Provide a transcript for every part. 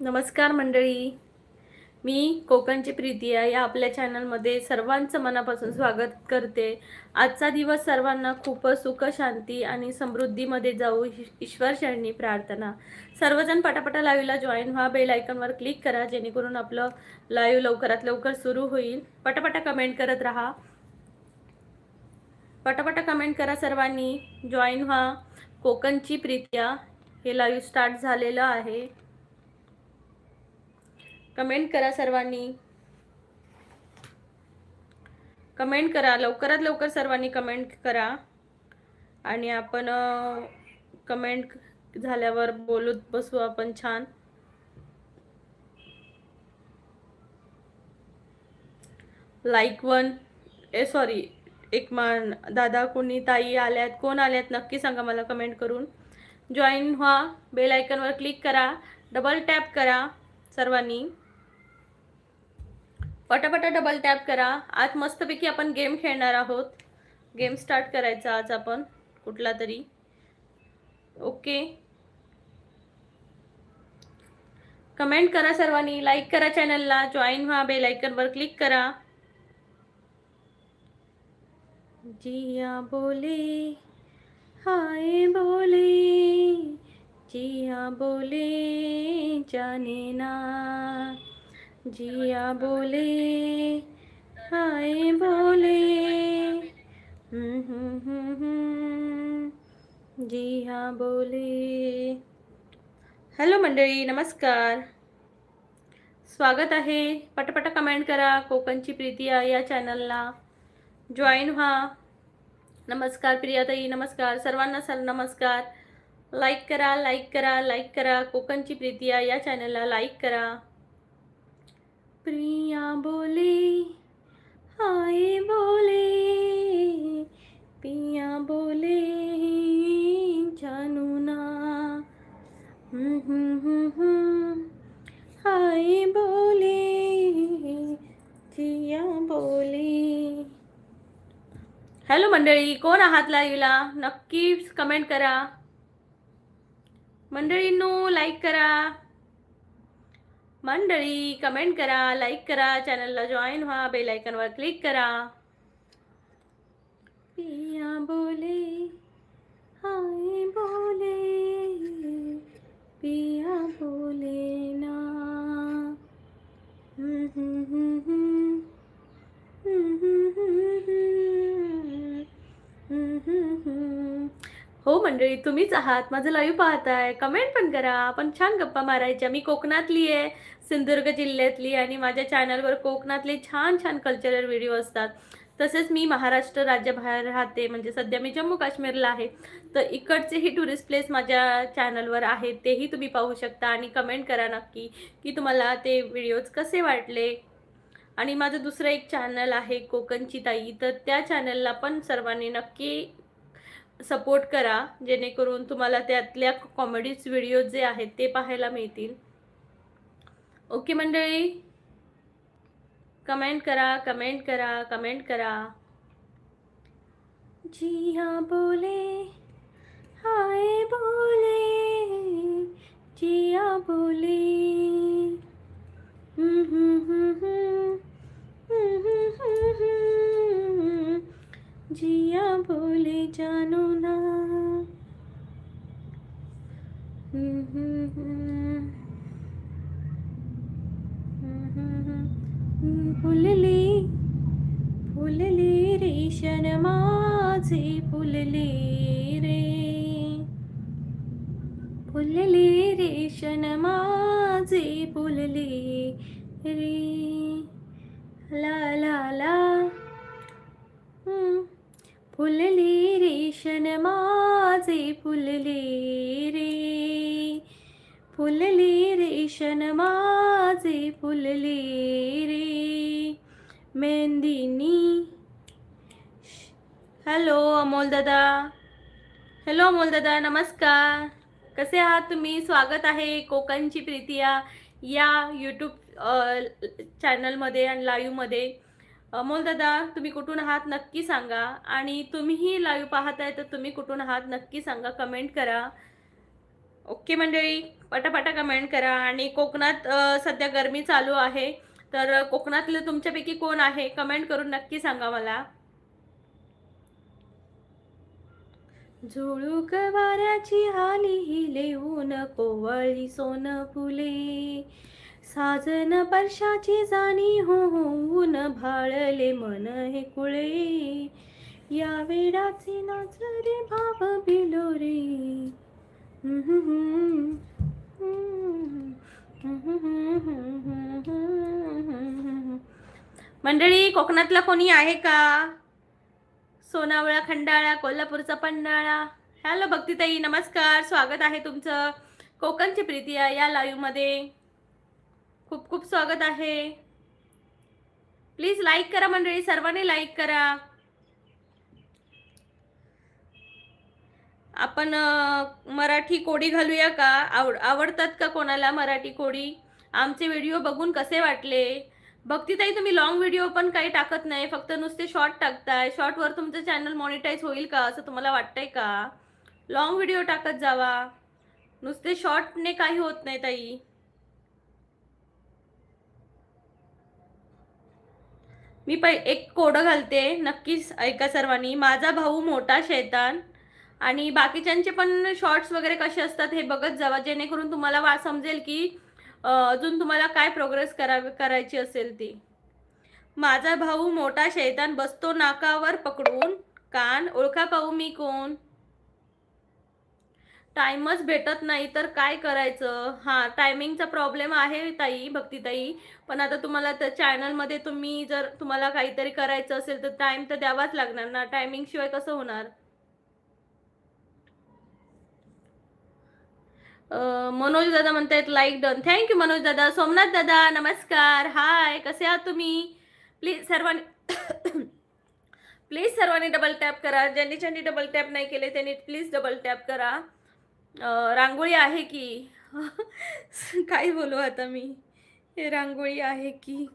नमस्कार मंडळी, मी कोकणची प्रीती आहे. या आपल्या चॅनलमध्ये सर्वांचं मनापासून स्वागत करते. आजचा दिवस सर्वांना खूप सुख, शांती आणि समृद्धीमध्ये जाऊ ईश्वर चरणी प्रार्थना. सर्वजण पटापटा लाईव्हला जॉईन व्हा. बेल आयकॉनवर क्लिक करा जेणेकरून आपलं लाईव्ह लवकरात लवकर सुरू होईल. पटापटा कमेंट करत राहा. पटापटा कमेंट करा सर्वांनी. जॉईन व्हा. कोकणची प्रीत्या हे लाईव्ह स्टार्ट झालेलं आहे. कमेंट करा सर्वांनी. कमेंट करा, लवकरात लवकर सर्वांनी कमेंट करा आणि आपण कमेंट झाल्यावर बोलत बसू आपण छान. लाईक वन सॉरी एक मान दादा कोणी ताई आल्यात, कोण आल्यात नक्की सांगा मला कमेंट करून. जॉईन व्हा. बेल आयकॉनवर क्लिक करा, डबल टॅप करा सर्वांनी. पटापटा डबल टॅप करा. आज मस्तपैकी आपण गेम खेळणार आहोत. गेम स्टार्ट करायचा आज आपण कुठला तरी. ओके, कमेंट करा सर्वांनी, लाईक करा चॅनलला, जॉईन व्हा, बेल आयकॉनवर क्लिक करा. जिया बोले हाय बोले, जिया बोले जाने ना, जिया बोले हाय बोले जिया बोले. हॅलो मंडळी, नमस्कार, स्वागत आहे. पटापटा कमेंट करा. कोकणची प्रीती या चॅनलला जॉईन व्हा. नमस्कार प्रियाताई, नमस्कार सर्वांना. नमस्कार. लाईक करा, लाईक करा, लाईक करा. कोकणची प्रीती या चॅनलला लाईक करा. प्रिया बोले हाय बोले, पिया बोले जानू ना, हाय बोले जिया बोले. हॅलो मंडळी, कोण आहात लाईव्हला नक्की कमेंट करा. मंडळींनो लाईक करा. मंडळी कमेंट करा, लाईक करा, चॅनलला जॉईन व्हा, बेल आयकॉनवर क्लिक करा. पिया बोले हाय बोले, पिया बोले ना. हो मंडळी, तुम्हीच आहात, माझं लाईव्ह पाहताय. कमेंट पण करा, आपण छान गप्पा मारायच्या. मी कोकणातली आहे, सिंधुदुर्ग जिल्ह्यातली, आणि माझ्या चॅनलवर कोकणातले छान छान कल्चरल व्हिडिओ असतात. तसेच मी महाराष्ट्र राज्याबाहेर राहते, म्हणजे सध्या मी जम्मू काश्मीरला आहे, तर इकडचेही टुरिस्ट प्लेस माझ्या चॅनलवर आहेत, तेही तुम्ही पाहू शकता. आणि कमेंट करा नक्की की तुम्हाला ते व्हिडिओज कसे वाटले. आणि माझं दुसरं एक चॅनल आहे कोकणची ताई, तर त्या चॅनलला पण सर्वांनी नक्की सपोर्ट करा, जेणेकरून तुम्हाला त्यातल्या कॉमेडीज व्हिडिओ जे आहेत ते पाहायला मिळतील. ओके मंडळी, कमेंट करा, कमेंट करा, कमेंट करा. जिया बोले हाय बोले, जिया बोले जिया बोले जानू ना. फुलले फुलले रेशन माझे, फुलले रे, फुलले रेशन माझे, फुलले रे, ला ला ला. फुलले रेशन माझे, फुलले रे, फुलले रेशन माझे, फुलले रे, मेहंदीनी. हॅलो अमोल दादा, हॅलो अमोल दादा, नमस्कार. कसे आहात तुम्ही? स्वागत आहे कोकणची प्रीती या यूट्यूब चॅनलमध्ये आणि लाईव्हमध्ये. अमोल दादा, तुम्ही कुठून आहात नक्की सांगा. आणि तुम्हीही लाईव्ह पाहताय तर तुम्ही कुठून आहात नक्की सांगा, कमेंट करा. ओके मंडळी, पटापटा कमेंट करा. आणि कोकणात सध्या गरमी चालू आहे, तर कोकणातलं तुमच्यापैकी कोण आहे कमेंट करून नक्की सांगा मला. झुळूक वाऱ्याची हाली हिले ऊन कोवळी सोन फुले, साजन परशाची जाणी होऊन भाळले मन हे कुळे, या वेडाचे नाचरे भाव बिलोरे. मंडळी, कोकणातला कोणी आहे का? सोनावळा खंडाळा, कोल्हापूरचा पन्हाळा. हॅलो भक्तीताई, नमस्कार, स्वागत आहे तुमचं कोकणची प्रीती या लाईव्ह मध्ये. खूप खूप स्वागत आहे. प्लीज लाईक करा मंडळी, सर्वांनी लाईक करा. आपण मराठी कोडी घालूया का? आवडतात का कोणाला मराठी कोडी? आमचे व्हिडिओ बघून कसे वाटले? भक्तीताई, तुम्ही लॉंग व्हिडिओ पण काही टाकत नाही, फक्त नुसते शॉर्ट टाकताय. शॉर्टवर तुमचं चॅनल मॉनिटाईज होईल का असं तुम्हाला वाटतंय का? लॉंग व्हिडिओ टाकत जावा, नुसते शॉर्टने काही होत नाही ताई. मी एक कोडं घालते, नक्कीच ऐका सर्वांनी. माझा भाऊ मोठा शैतान. आणि बाकीच्यांचे पण शॉर्ट्स वगैरे कसे असतात हे बघत जावा, जेणेकरून तुम्हाला समजेल की अजून तुम्हाला काय प्रोग्रेस करायची असेल ती. माझा भाऊ मोठा शैतान बसतो नाकावर पकडून कान, ओळखा पाहू मी कोण. टाइमच भेटत नाही तर काय करायचं? हा, टायमिंगचा प्रॉब्लेम आहे ताई, भक्तीताई. पण आता तुम्हाला तर चॅनलमध्ये जर तुम्हाला काहीतरी करायचं असेल तर टाइम तर द्यावाच लागणार ना. टायमिंग शिवाय कसं होणार? मनोज दादा म्हणतायत लाईक डन. थँक्यू मनोज दादा. सोमनाथ दादा नमस्कार, हाय, कसे आहात तुम्ही? प्लीज सर्वांनी प्लीज सर्वांनी डबल टॅप करा. ज्यांनी डबल टॅप नाही केले त्यांनी प्लीज डबल टॅप करा. रांगोळी आहे की काय बोलू आता मी, हे रांगोळी आहे की.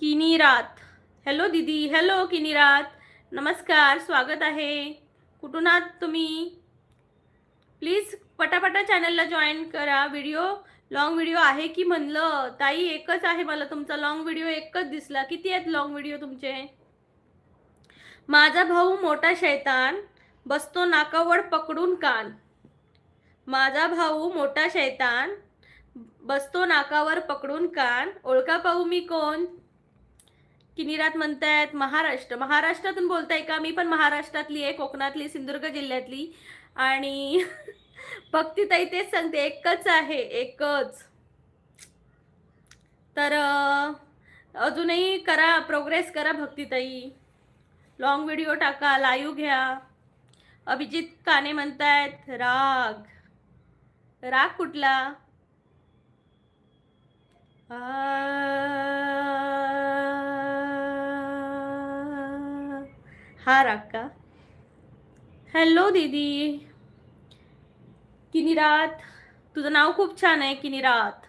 किनीरात, हॅलो दीदी, हॅलो किनीरात, नमस्कार, स्वागत आहे. कुठून आहात तुम्ही? प्लीज पटापटा चॅनलला जॉईन करा. लॉंग व्हिडिओ आहे की म्हणलं ताई? एकच आहे मला तुमचा लॉंग व्हिडिओ, एकच दिसला. किती आहेत लॉंग व्हिडिओ तुमचे? माझा भाऊ मोठा शैतान बसतो नाकावर पकडून कान. माझा भाऊ मोठा शैतान बसतो नाकावर पकडून कान, ओळखा पाहू मी कोण. किनीरात म्हणतायत महाराष्ट्र. महाराष्ट्रातून बोलताय का? मी पण महाराष्ट्रातली आहे, कोकणातली, सिंधुदुर्ग जिल्ह्यातली. आणि भक्तीताई तेच सांगते, एकच आहे, एकच. तर अजूनही करा, प्रोग्रेस करा भक्तीताई. लॉंग व्हिडिओ टाका, लाईव्ह घ्या. अभिजित काने म्हणतायत राग. राग कुठला? हा राग का? हॅलो दीदी किनीरात, तुझं नाव खूप छान आहे किनीरात.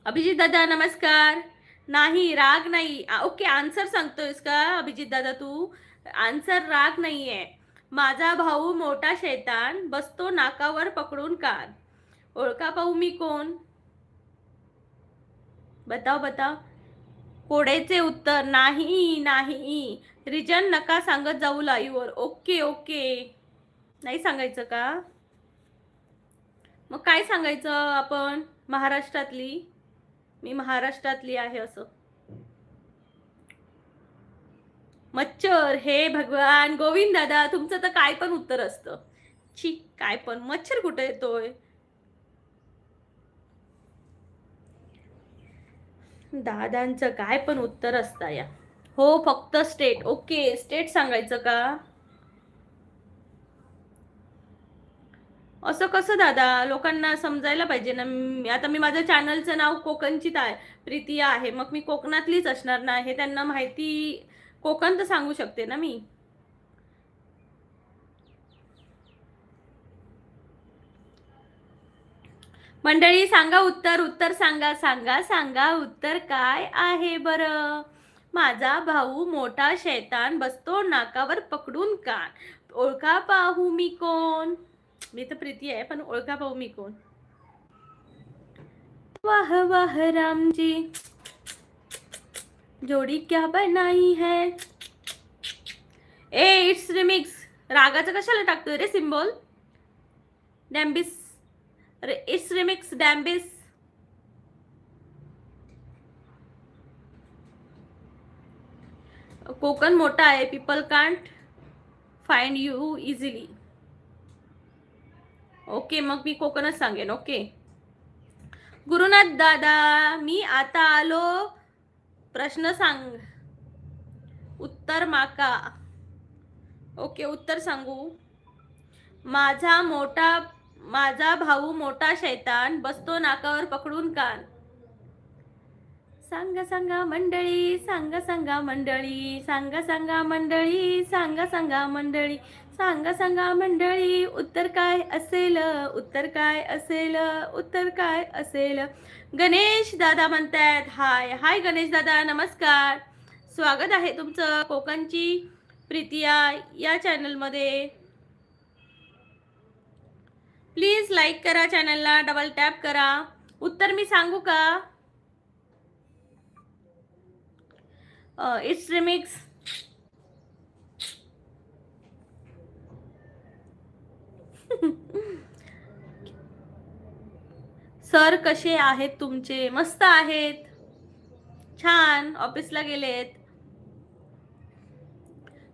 अभिजित दादा नमस्कार. नाही, राग नाही. ओके, आन्सर सांगतोयस का अभिजित दादा तू? आन्सर राग नाहीये. माझा भाऊ मोठा शैतान बसतो नाकावर पकडून कान, ओळखा पाहू मी कोण. बताव बताव. कोडेचे उत्तर नाही नाही. रिजन नका सांगत जाऊ लाईव्हवर. ओके ओके, नाही सांगायचं का? मग काय सांगायचं आपण? महाराष्ट्रातली, मी महाराष्ट्रातली आहे असं. मच्छर, हे भगवान. गोविंद दादा, तुमचं तर काय पण उत्तर असतं. छी, काय पण. मच्छर कुठे येतोय? दादांचं काय पण उत्तर असतं या. हो, फक्त स्टेट. ओके, स्टेट सांगायचं का? असं कसं दादा? लोकांना समजायला पाहिजे ना. आता मी माझ्या चॅनलचं नाव कोकणची प्रीती आहे, मग मी कोकणातलीच असणार ना. हे त्यांना माहिती, कोकण तर सांगू शकते ना मी. मंडळी सांगा उत्तर. उत्तर सांगा सांगा सांगा, उत्तर काय आहे बरं? माझा भाऊ मोठा शैतान बसतो नाकावर पकडून कान. ओळखा पाहू मी कोण. मी तर प्रीती आहे, पण ओळखा पाहू मी कोण. वाह वाह राम जी, जोडी क्या बनाई है. ए इट्स रिमिक्स. रागाचं कशाला टाकतोय रे सिम्बॉल. डॅम्बिस. अरे इट्स रिमिक्स डॅम्बिस. कोकण मोठा आहे, people can't find you easily. Okay, मग मी कोकणच सांगेन. ओके. गुरुनाथ दादा, मी आता आलो. प्रश्न सांग. उत्तर माका. ओके, उत्तर सांगू. माझा भाऊ मोठा शैतान बसतो नाकावर पकडून कान. सांगा सांगा मंडळी, सांगा सांगा मंडळी, सांगा सांगा मंडळी, सांगा सांगा मंडळी, सांगा सांगा मंडळी. उत्तर काय असेल, उत्तर काय असेल, उत्तर काय असेल. गणेश दादा म्हणतात हाय. हाय गणेश दादा, नमस्कार. स्वागत आहे तुमचं कोकणची प्रीतिया या चॅनलमध्ये. प्लीज लाईक करा, चॅनलला डबल टॅप करा. उत्तर मी सांगू का. It's remix. सर कसे आहेत तुमचे. मस्त आहेत, छान. ऑफिसला गेलेत.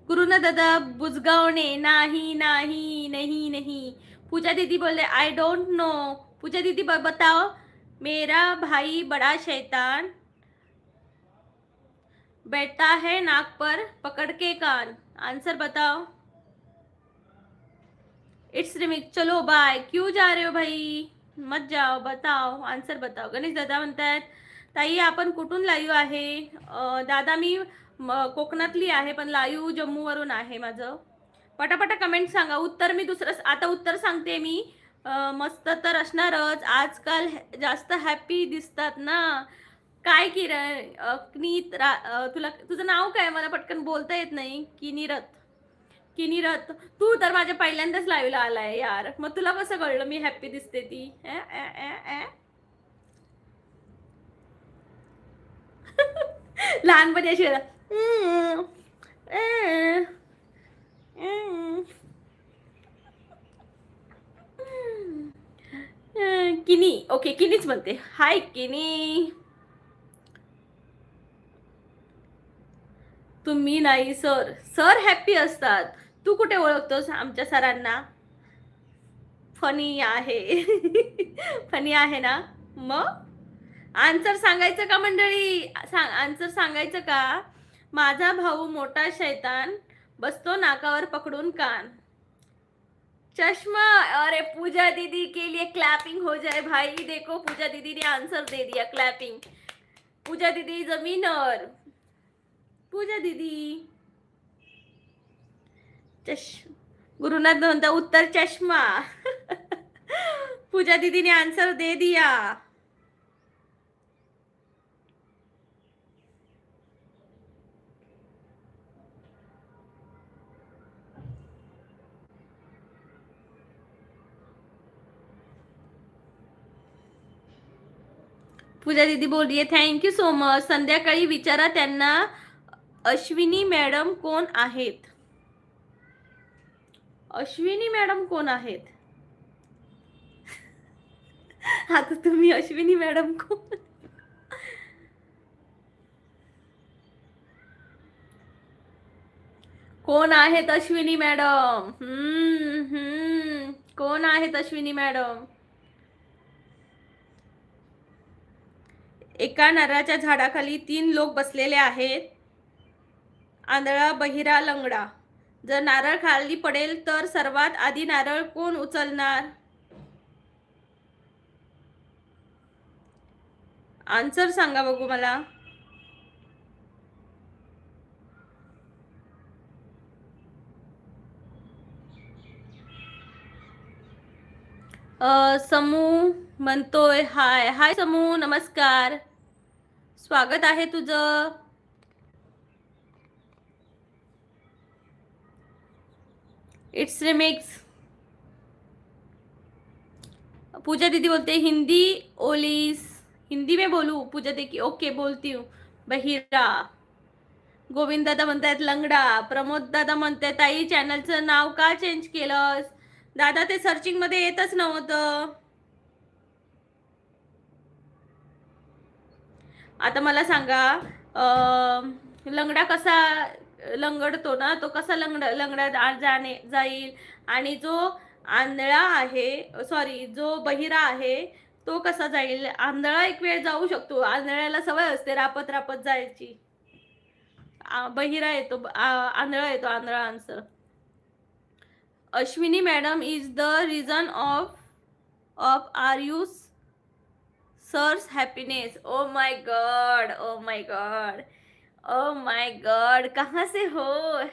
गुरुना दादा बुजगावणे. नाही नाही नहीं नहीं. पूजा दीदी बोले आई डोंट नो. पूजा दीदी बताओ. मेरा भाई बड़ा शैतान बैठता है नाक पर पकड़ के कान. आंसर बताओ. It's remix. चलो बाय. क्यों जा रहे हो भाई, मत जाओ. बताओ, आंसर बताओ. गणेश दादा म्हणतात ताई आपण कुठून लाईव्ह आहे. दादा मी कोकणातली आहे, पण लाईव्ह जम्मूवरून आहे माझं. पटापटा कमेंट सांगा. उत्तर मी दुसरं आता उत्तर सांगते मी. मस्त तर असणारच. आजकाल जास्त हॅपी दिसतात ना. काय किनीत तुला तुझं नाव काय, मला पटकन बोलता येत नाही. किनीरथ. तू तर माझ्या पहिल्यांदाच लाईव्हला आलाय यार, मग तुला कसं कळलं मी हॅपी दिसते ती. लहानपणी अशी किनी. ओके, किनीच म्हणते. हाय किनी. तुम्ही नाही सर. सर हॅपी असतात. तू कुठे ओळखतोस आमच्या सरांना. फनी आहे. फनी आहे ना. मग आन्सर सांगायचं का मंडळी. आन्सर सांगायचं का. माझा भाऊ मोठा शैतान बसतो नाकावर पकडून कान. चश्मा. अरे पूजा दीदी के लिए क्लैपिंग हो जाए भाई. देखो पूजा दीदी ने आंसर दे दिया. क्लैपिंग. पूजा दीदी जमीनर. पूजा दीदी. गुरुनाथ म्हणता उत्तर चष्मा. पूजा दीदी ने आंसर दे दिया. पूजा दीदी बोल रही है थँक यू सो मच. संध्याकाळी विचारा त्यांना अश्विनी मॅडम कोण आहेत. अश्विनी मॅडम कोण आहेत. आता तुम्ही अश्विनी मॅडम कोण. कोण आहेत अश्विनी मॅडम. कोण आहेत अश्विनी मॅडम. एका नारळाच्या झाडाखाली 3 लोक बसलेले आहेत. आंधळा, बहिरा, लंगडा. जर नारळ खाली पडेल तर सर्वात आधी नारळ कोण उचलणार. आन्सर सांगा बघू मला. समू म्हणतोय हाय. हाय समू, नमस्कार. स्वागत आहे तुझं. It's remix. पूजा दीदी बोलते हिंदी ओलीस, हिंदी में बोलू पूजा दीदी? ओके बोलती हूँ. बहिरा. गोविंद दादा म्हणतायत लंगडा. प्रमोद दादा म्हणतायत ताई चॅनलचं नाव का चेंज केलंस? दादा ते सर्चिंग मध्ये येतच नव्हतं. आता मला सांगा, लंगडा कसा लंगडतो ना, तो कसा लंगडा जाणे जाईल, आणि जो आंधळा आहे, सॉरी जो बहिरा आहे तो कसा जाईल? आंधळा एक वेळ जाऊ शकतो, आंधळ्याला सवय असते रापत रापत जायची. बहिरा येतो, आंधळा येतो, आंधळा answer. Ashwini madam is the reason of of are you sirs happiness. Oh my God, oh my God, oh my God. कहाँ से हो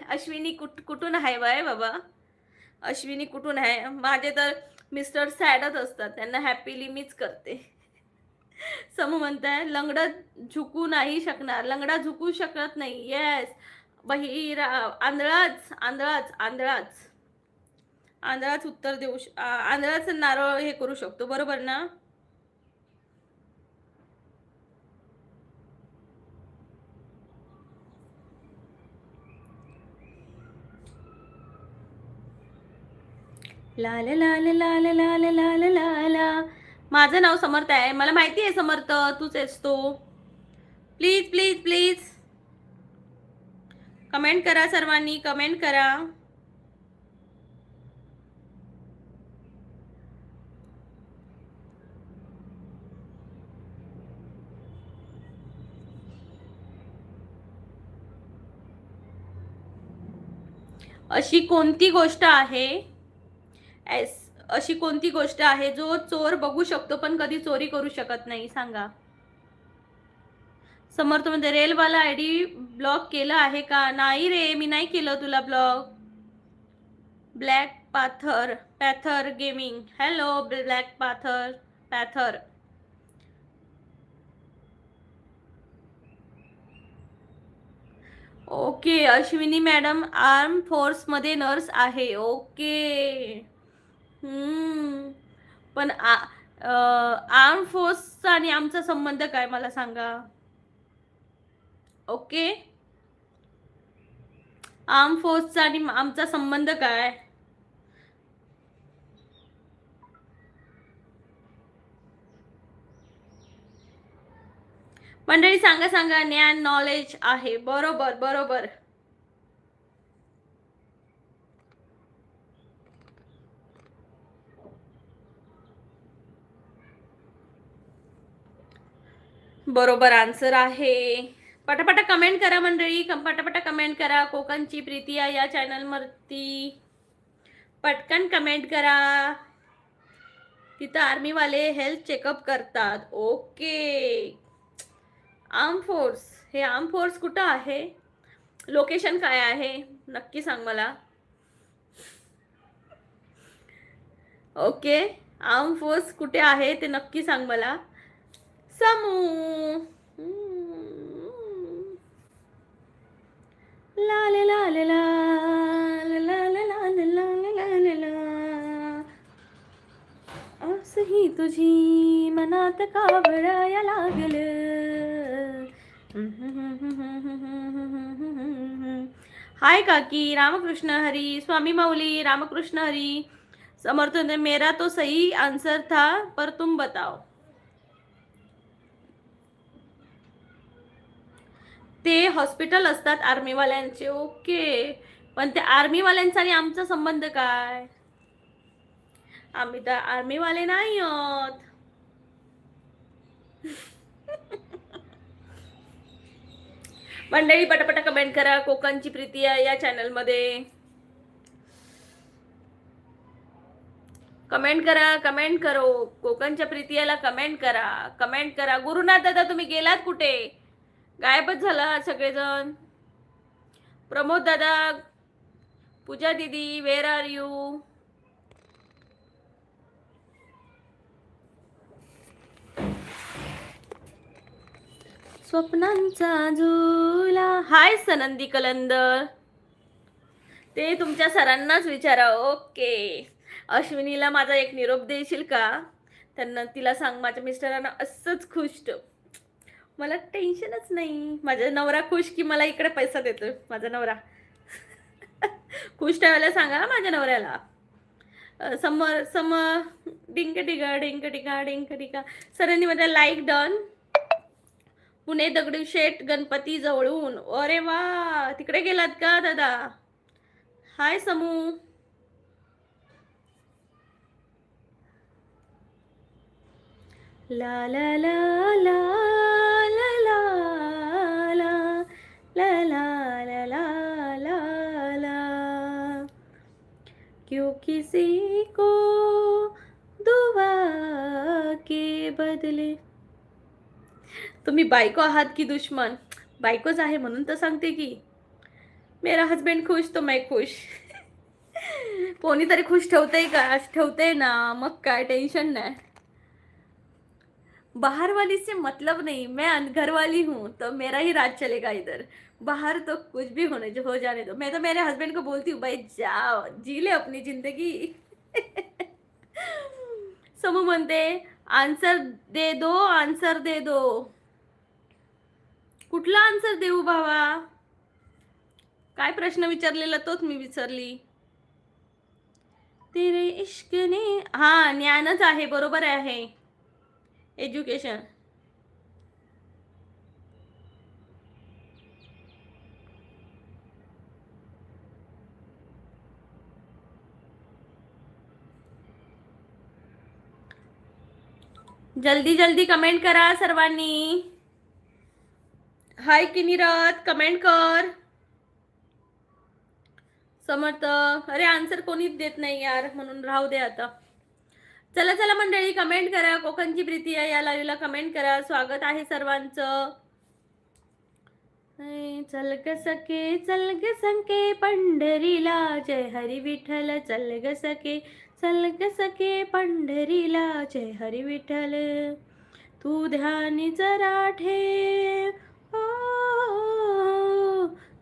अश्विनी? कुठून आहे बाय बाबा? अश्विनी कुठून आहे? माझे तर मिस्टर सॅडच असतात, त्यांना हॅपीली मीच करते. समू म्हणताय लंगडा झुकू नाही शकणार. लंगडा झुकू शकत नाही. येस. बहिरा आंधळाच, आंधळाच, आंधळाच, आंधळाच उत्तर देऊ आंधळाच नारळ हे करू शकतो, बरोबर ना? लाल लाल लाल लाल लाल लाला. माझं नाव समर्थ आहे, मला माहिती आहे समर्थ, तूच आहेस तो. प्लीज प्लीज प्लीज कमेंट करा, सर्वांनी कमेंट करा. अशी कोणती गोष्ट आहे, अशी कोणती गोष्ट आहे जो चोर बघू शकतो पण कधी चोरी करू शकत नाही? सांगा. समर्थ मध्ये रेलवाला आयडी ब्लॉक केलं आहे का? नाही रे, मी नाही केलं तुला block. Black Panther gaming. Hello black Panther. Okay. Ashwini madam arm force मध्ये नर्स आहे. ओके. पण आर्म फोर्सचा आणि आमचा संबंध काय मला सांगा. ओके. आर्म फोर्सचा आणि आमचा संबंध काय? मंडळी सांगा सांगा. ज्ञान नॉलेज आहे. बरोबर बरोबर. बरोबर आन्सर आहे. पटापटा कमेंट करा मंडळी, पटापटा कमेंट करा. कोकणची प्रीती या चॅनलवरती पटकन कमेंट करा. तिथं आर्मीवाले हेल्थ चेकअप करतात. ओके. आर्म फोर्स, हे आर्म फोर्स कुठं आहे? लोकेशन काय आहे नक्की सांग मला. ओके. आर्म फोर्स कुठे आहे ते नक्की सांग मला. समू. लाल लाल लाल लाल लाल लाल लाल. असही तुझी मनात कावळाया लागल. हाय काकी. रामकृष्ण हरी. स्वामी माऊली. रामकृष्ण हरी. समर्थ ने मेरा तो सही आंसर था पर तुम बताओ. ते हॉस्पिटल असतात आर्मीवाल्यांचे. ओके. पण ते आर्मीवाल्यांचा आणि आमचा संबंध काय? आम्ही तर आर्मीवाले नाही आहोत. मंडळी पटापटा कमेंट करा. कोकणची प्रीती या चॅनल मध्ये कमेंट करा. कमेंट करो. कोकणच्या प्रीतीयाला कमेंट करा. कमेंट करा. गुरुनाथ दादा तुम्ही गेलात कुठे? गायबच झाला सगळेजण. प्रमोद दादा, पूजा दीदी, वेर आर यू? स्वप्नांचा झुला. हाय सनंदी कलंदर. ते तुमच्या सरांनाच विचारा. ओके. अश्विनीला माझा एक निरोप देशील का? त्यांना तिला सांग माझ्या मिस्टरांना असंच खुश ठेव. मला टेन्शनच नाही. माझा नवरा खुश की मला इकडे पैसा देतोय माझा नवरा. खुश ठेवायला सांगा ना माझ्या नवऱ्याला. समर समर डिंक टिका डिंक टिका डिंक टिका. सरांनी माझा लाईक डन. पुणे दगडूशेठ गणपती जवळून. अरे वा, तिकडे गेलात का दादा? हाय समू. ला ला ला ला ला ला ला ला ला ला ला ला ला. क्यों किसी को दुआ के बदले. तुम्ही बायको आहात की दुश्मन? बायकोच आहे म्हणून तर सांगते की मेरा हस्बैंड खुश तो मैं खुश. कोणीतरी खुश ठेवतंय का? ठेवतंय ना, मग काय टेन्शन नाही. बाहर वाली से मतलब नहीं, मैं घर वाली हूँ तो मेरा ही राज चलेगा इधर. बाहर तो कुछ भी होने जो हो जाने दो. मैं तो मेरे हस्बैंड को बोलती हूँ भाई जाओ जी ले अपनी जिंदगी. समू म्हणते आन्सर दे दो, आन्सर दे दो. कुठला आन्सर देऊ भावा? काय प्रश्न विचारलेला तोच मी विचारली. तेरे इश्क ने, हा ज्ञानच आहे, बरोबर आहे. एज्युकेशन. जल्दी जल्दी कमेंट करा सर्वांनी. हाय किनीरथ, कमेंट कर. समर्थ, अरे आन्सर कोणीच देत नाही यार, म्हणून राहू दे आता. चला चला मंडळी, कमेंट करा. कोकणची प्रीती आहे या लाईव्हला, कमेंट करा. स्वागत आहे सर्वांचं. चल ग सके पंढरीला, जय हरी विठ्ठल. चल ग सके पंढरीला, जय हरी विठ्ठल. तू ध्यानी जरा ठेव.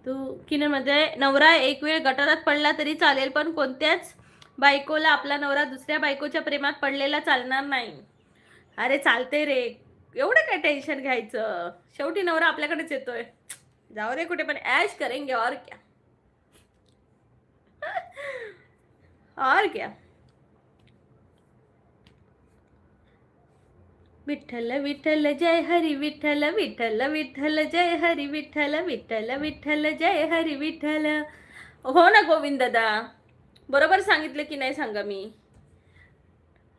तू किनमध्ये नवरा एक वेळ गटारात पडला तरी चालेल, पण कोणत्याच बायकोला आपला नवरा दुसऱ्या बायकोच्या प्रेमात पडलेला चालणार नाही. अरे चालते रे, एवढं काय टेन्शन घ्यायचं, शेवटी नवरा आपल्याकडेच येतोय. जाओ रे कुठे पण, ऐश करेंगे और क्या. और क्या. विठ्ठल विठ्ठल जय हरी विठ्ठल. विठ्ठल विठ्ठल जय हरी विठ्ठल. विठ्ठल विठ्ठल जय हरी विठ्ठल. हो ना गोविंद दादा, बरोबर सांगितलं की नाही सांगा. मी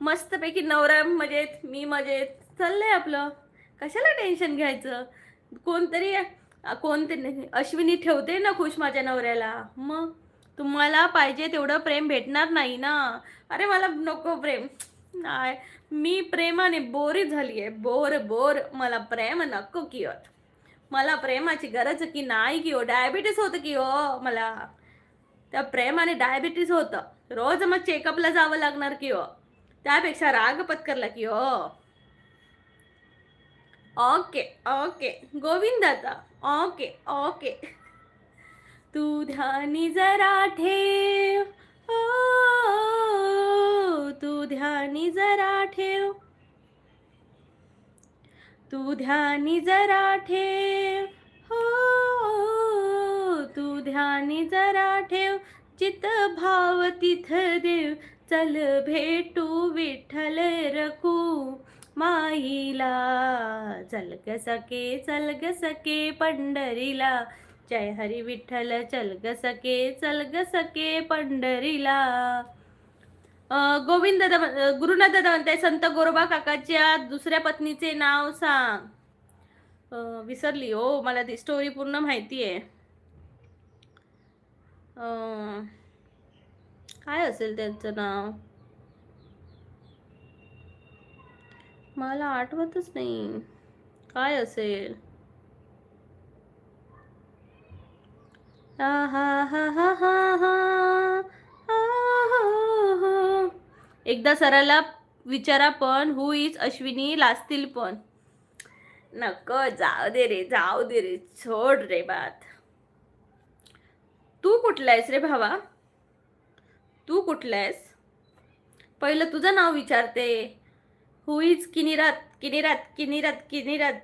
मस्तपैकी नवरा मजेत, मी मजेत, चाललंय आपलं. कशाला टेन्शन घ्यायचं. कोणतरी अश्विनी ठेवते ना खुश माझ्या नवऱ्याला. मग तुम्हाला पाहिजे तेवढं प्रेम भेटणार नाही ना. अरे मला नको प्रेम. नाही, मी प्रेमाने बोरी झाली आहे. बोर. मला प्रेम नको की. मला प्रेमाची गरज की नाही की. डायबिटीस होतं की हो मला. त्या प्रेमाने डायबिटीस होतं. रोज मग चेकअपला जावं लागणार की हो. त्यापेक्षा राग पत्करला की हो. ओके ओके गोविंद दादा, ओके ओके. तू ध्यानी जरा ठेव. ओ तू ध्यानी जरा ठेव. तू ध्यानी जरा ठेव. हो तू ध्यानी जरा ठेव. चित भाव तिथ देव. चल भेटू विठ्ठल रखू माईला. चल ग सके पंढरीला, जय हरी विठ्ठल. चल ग सके पंढरीला. गोविंद दादा, गुरुनाथ दादा म्हणताय संत गोरोबा काकाच्या दुसऱ्या पत्नीचे नाव सांग. विसरली हो, मला ती स्टोरी पूर्ण माहिती आहे. काय असेल त्यांचं नाव, मला आठवतच नाही काय असेल. एकदा सराला विचारा पण, हु इज अश्विनी लाजतील पण. नको, जाऊ दे रे, सोड रे बात. तू कुठला आहेस रे भावा? तू कुठला आहेस? पहिलं तुझं नाव विचारते. हु इज किनीरत? किनीरत किनीरत किनीरत.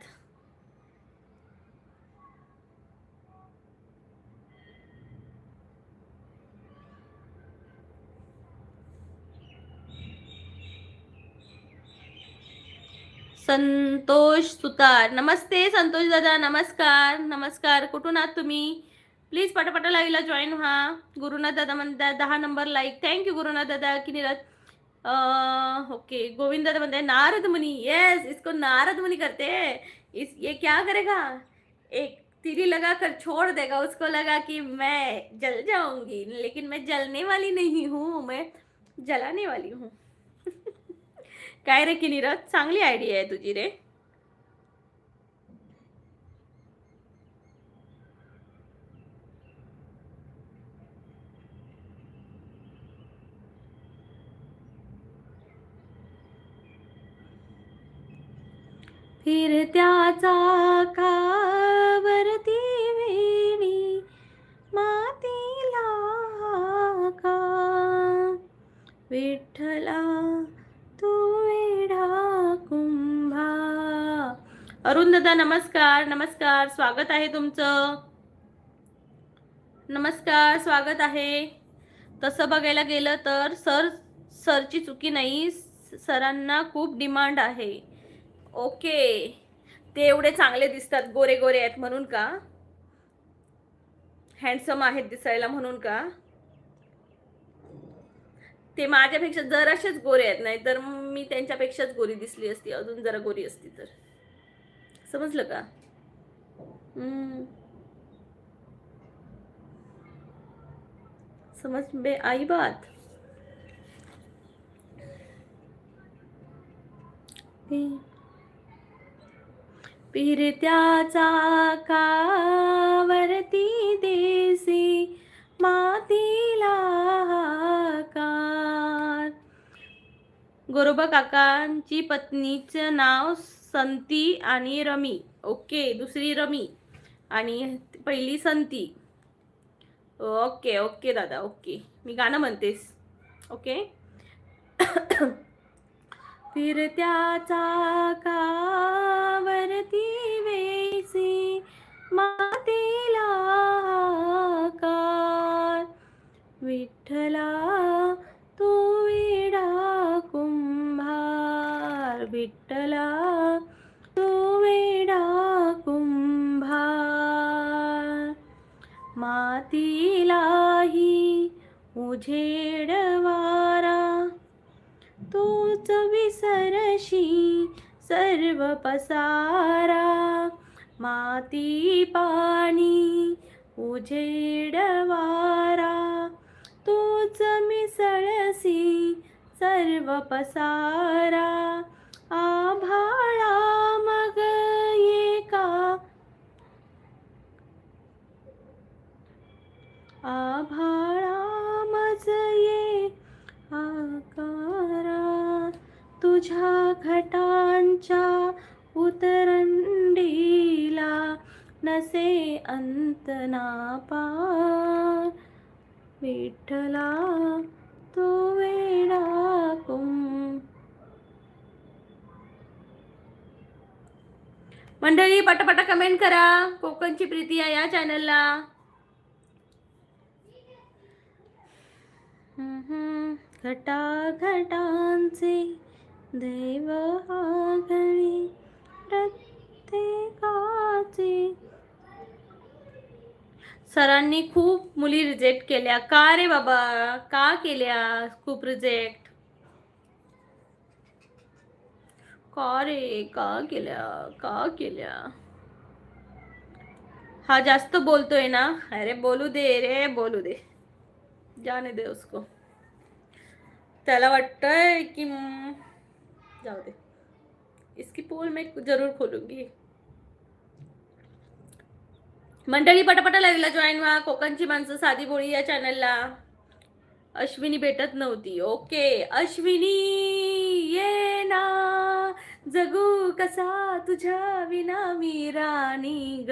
संतोष सुतार. नमस्ते संतोष दादा. नमस्कार नमस्कार. कुठून आहात तुम्ही? प्लीज पटापटा लाईव्हला जॉईन व्हा. गुरुनाथ दादा म्हणतात 10 नंबर लाईक. थँक्यू गुरुनाथ दादा. किनीरत. ओके. गोविंद दादा म्हणते नारद मुनि. यस, इसको नारद मुनि करते हैं. ये क्या करेगा? एक तीली लगा कर छोड़ देगा. उसको लगा कि मैं जल जाऊंगी, लेकिन मैं जलने वाली नहीं हूँ, मैं जलाने वाली हूँ. काय रे किनीरत, चांगली आयडिया आहे तुझी रे. फिरत्या चाकावरती वेणी मातीला का विठ्ठला तू वेडा कुंभा. अरुण दादा नमस्कार नमस्कार. स्वागत आहे तुमचं. नमस्कार, स्वागत आहे. तसं बघायला गेलं तर सरची चुकी नाही. सरांना खूप डिमांड आहे. ओके. ते एवढे चांगले दिसतात, गोरे गोरे आहेत म्हणून का? हँडसम आहेत दिसायला म्हणून का? ते माझ्यापेक्षा जराशेच गोरे आहेत, नाही तर मी त्यांच्यापेक्षाच गोरी दिसली असती, अजून जरा गोरी असती तर. समजलं का? समझ में आई बात? फिरत्या चाकावरती देसी मातीला हाकार. गोरोबा काकांची पत्नीचं नाव संती आणि रमी. ओके, दुसरी रमी आणि पहिली संती. ओके ओके दादा, ओके. मी गाणं म्हणतेस. ओके. फिरत्या चाकावरती वेसी मातीला हाकार. विठ्ठला तू वेडा कुंभार. विठ्ठला तू वेडा कुंभार. मातीलाही उजेड वारा तूच विसरशी सर्व पसारा. माती पाणी उजेड वारा तूच मिसळसी सर्व पसारा. आभाळा मग एका आभाळा मज ये आकारा. तुझ्या घटांच्या उतरंडीला नसे अंत ना पार. विठ्ठला तो वेडा मंडळी पटापटा कमेंट करा. कोकणची प्रीती आहे या चॅनलला. घटाघटांचे देव आघळी प्रत्येकाचे. सरांनी खूप मुली रिजेक्ट केल्या. का रे बाबा, का केल्या खूप रिजेक्ट? का रे, का केल्या? हा जास्त बोलतोय ना. अरे बोलू दे रे, बोलू दे, जाने दे उसको. त्याला वाटतंय कि जाऊ दे, इसकी पोल मैं जरूर खोलूंगी. मंडळी पटापटा लाईव्हला जॉईन व्हा. कोकणची माणसं साधी बोळी या चॅनलला. अश्विनी भेटत नव्हती. ओके अश्विनी ये ना, जगू कसा तुझ्या विना मी राणी ग.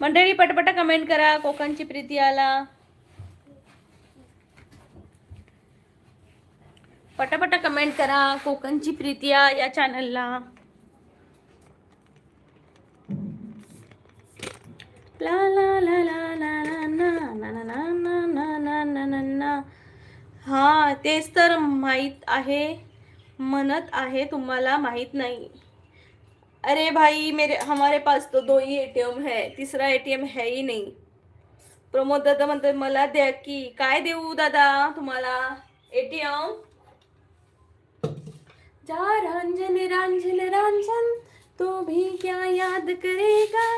मंडळी पटपट कमेंट करा. कोकणची प्रीती आला. पटापट कमेंट करा. कोकणची प्रीती या चॅनलला. ला ला ला ला ला ला ना ना ना ना ना ना ना ना ना. हा तेच तर माहित आहे. म्हणत आहे तुम्हाला माहित नाही. अरे भाई हमारे पास तो 2 ही एटीएम है. तीसरा एटीएम है ही नहीं. प्रमोद दादा म्हणतात मला द्या की. काय देऊ दादा तुम्हाला एटीएम? जा रंजन रंजन रंजन तू भी क्या याद करेगा.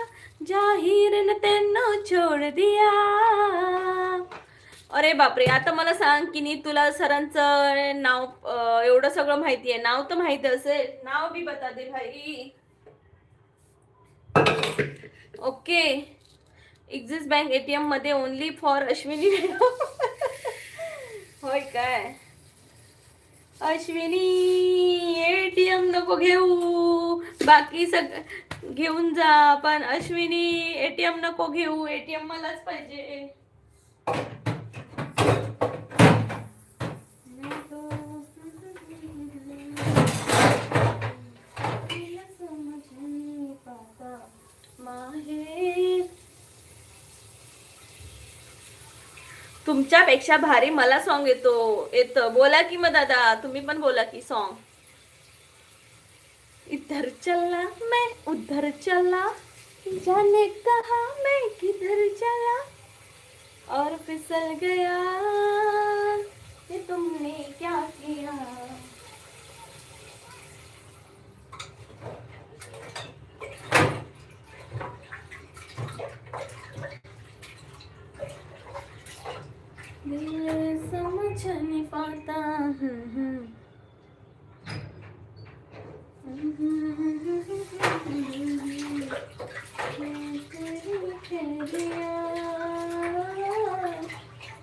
जाहीर न तेनो छोड़ दिया. अरे बापरे, आता मला सांग की नी तुला सरांचं नाव एवढं सगळं माहिती आहे. नाव तर माहिती असेल. नाव भी बता दे भाई. ओके. एक्सिस बँक एटीएम मध्ये ओनली फॉर अश्विनी मॅडम. होय काय अश्विनी एटीएम नको घेऊ. बाकी सगळं घेऊन जा पण अश्विनी एटीएम नको घेऊ. एटीएम मलाच पाहिजे. तुमच्यापेक्षा भारी मला सॉन्ग येतं. बोला की मग दादा, तुम्ही पण बोला की सॉन्ग. इधर चला मैं उधर चला जाने कहा मैं किधर चला और फिसल गया ये तुमने क्या किया. दिल समझ नहीं पाता.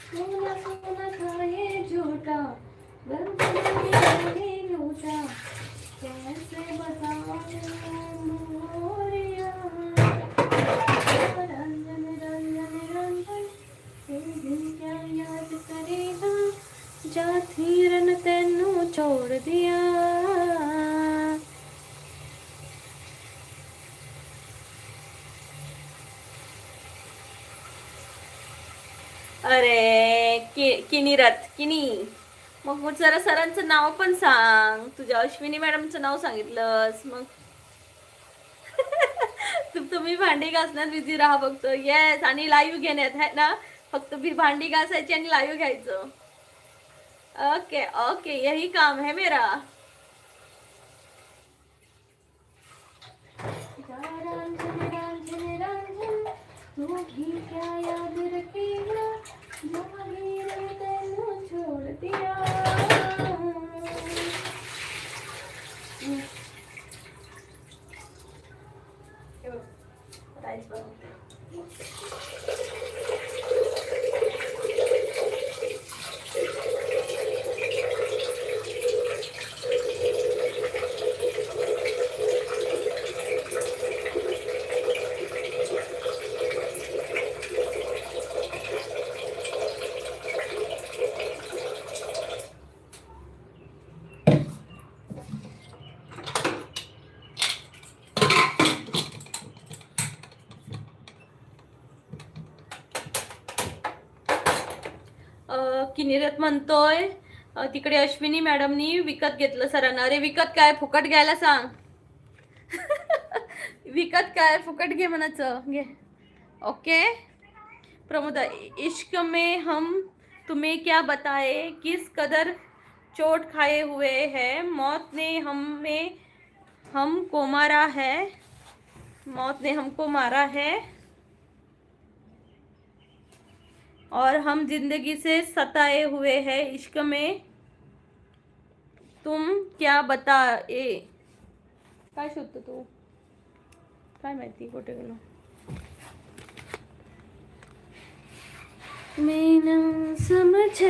सोना सोना था ये झूठा दर्द मैंने लूटा कैसे बताऊं मोरिया. रंजन रंजन रंजन क्या याद करेगा. जातीर न तेनू छोड़ दिया. अरे किनी मग जरा सरांचं नाव पण सांग. तुझ्या अश्विनी मॅडमचं नाव सांगितलंस मग. तुम्ही भांडी घासण्यात बिझी राहा फक्त. येस आणि लाईव्ह घेण्यात आहे ना. फक्त भांडी घासायची आणि लाईव्ह घ्यायचं. ओके ओके यही काम है मेरा. तू भी क्या याद रखेगा जाहीर ने तेनू छोड़ दिया. राईस बनवते. किनीरत म्हणतोय तिकडे अश्विनी मॅडमनी विकत घेतलं सरांना. अरे विकत काय, फुकट घ्यायला सांग. विकत काय, फुकट घे म्हणाचं. घे ओके. प्रमोदा इश्क में हम तुम्हें क्या बताए किस कदर चोट खाए हुए हैं. मौत ने हमको मारा है. मौत ने हमको मारा है और हम जिंदगी से सताए हुए हैं. इश्क में तुम क्या बताए. काय शोधतो तू, काय माहिती कुठे गेलो. मैं न समझ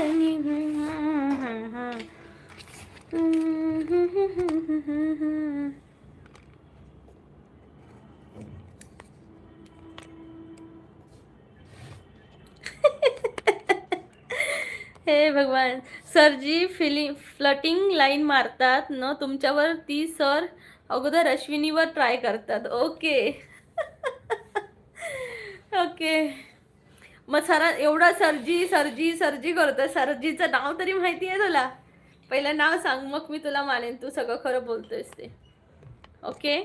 हे भगवान. सरजी फ्लटिंग लाईन मारतात न तुमच्यावर, ती सर अगोदर अश्विनीवर ट्राय करतात. ओके. ओके. मग सरा एवढा सरजी सरजी सरजी करतो, सरजीचं नाव तरी माहिती आहे तुला? पहिलं नाव सांग, मग मी तुला मानेन तू सगळं खरं बोलतोयस ते. ओके.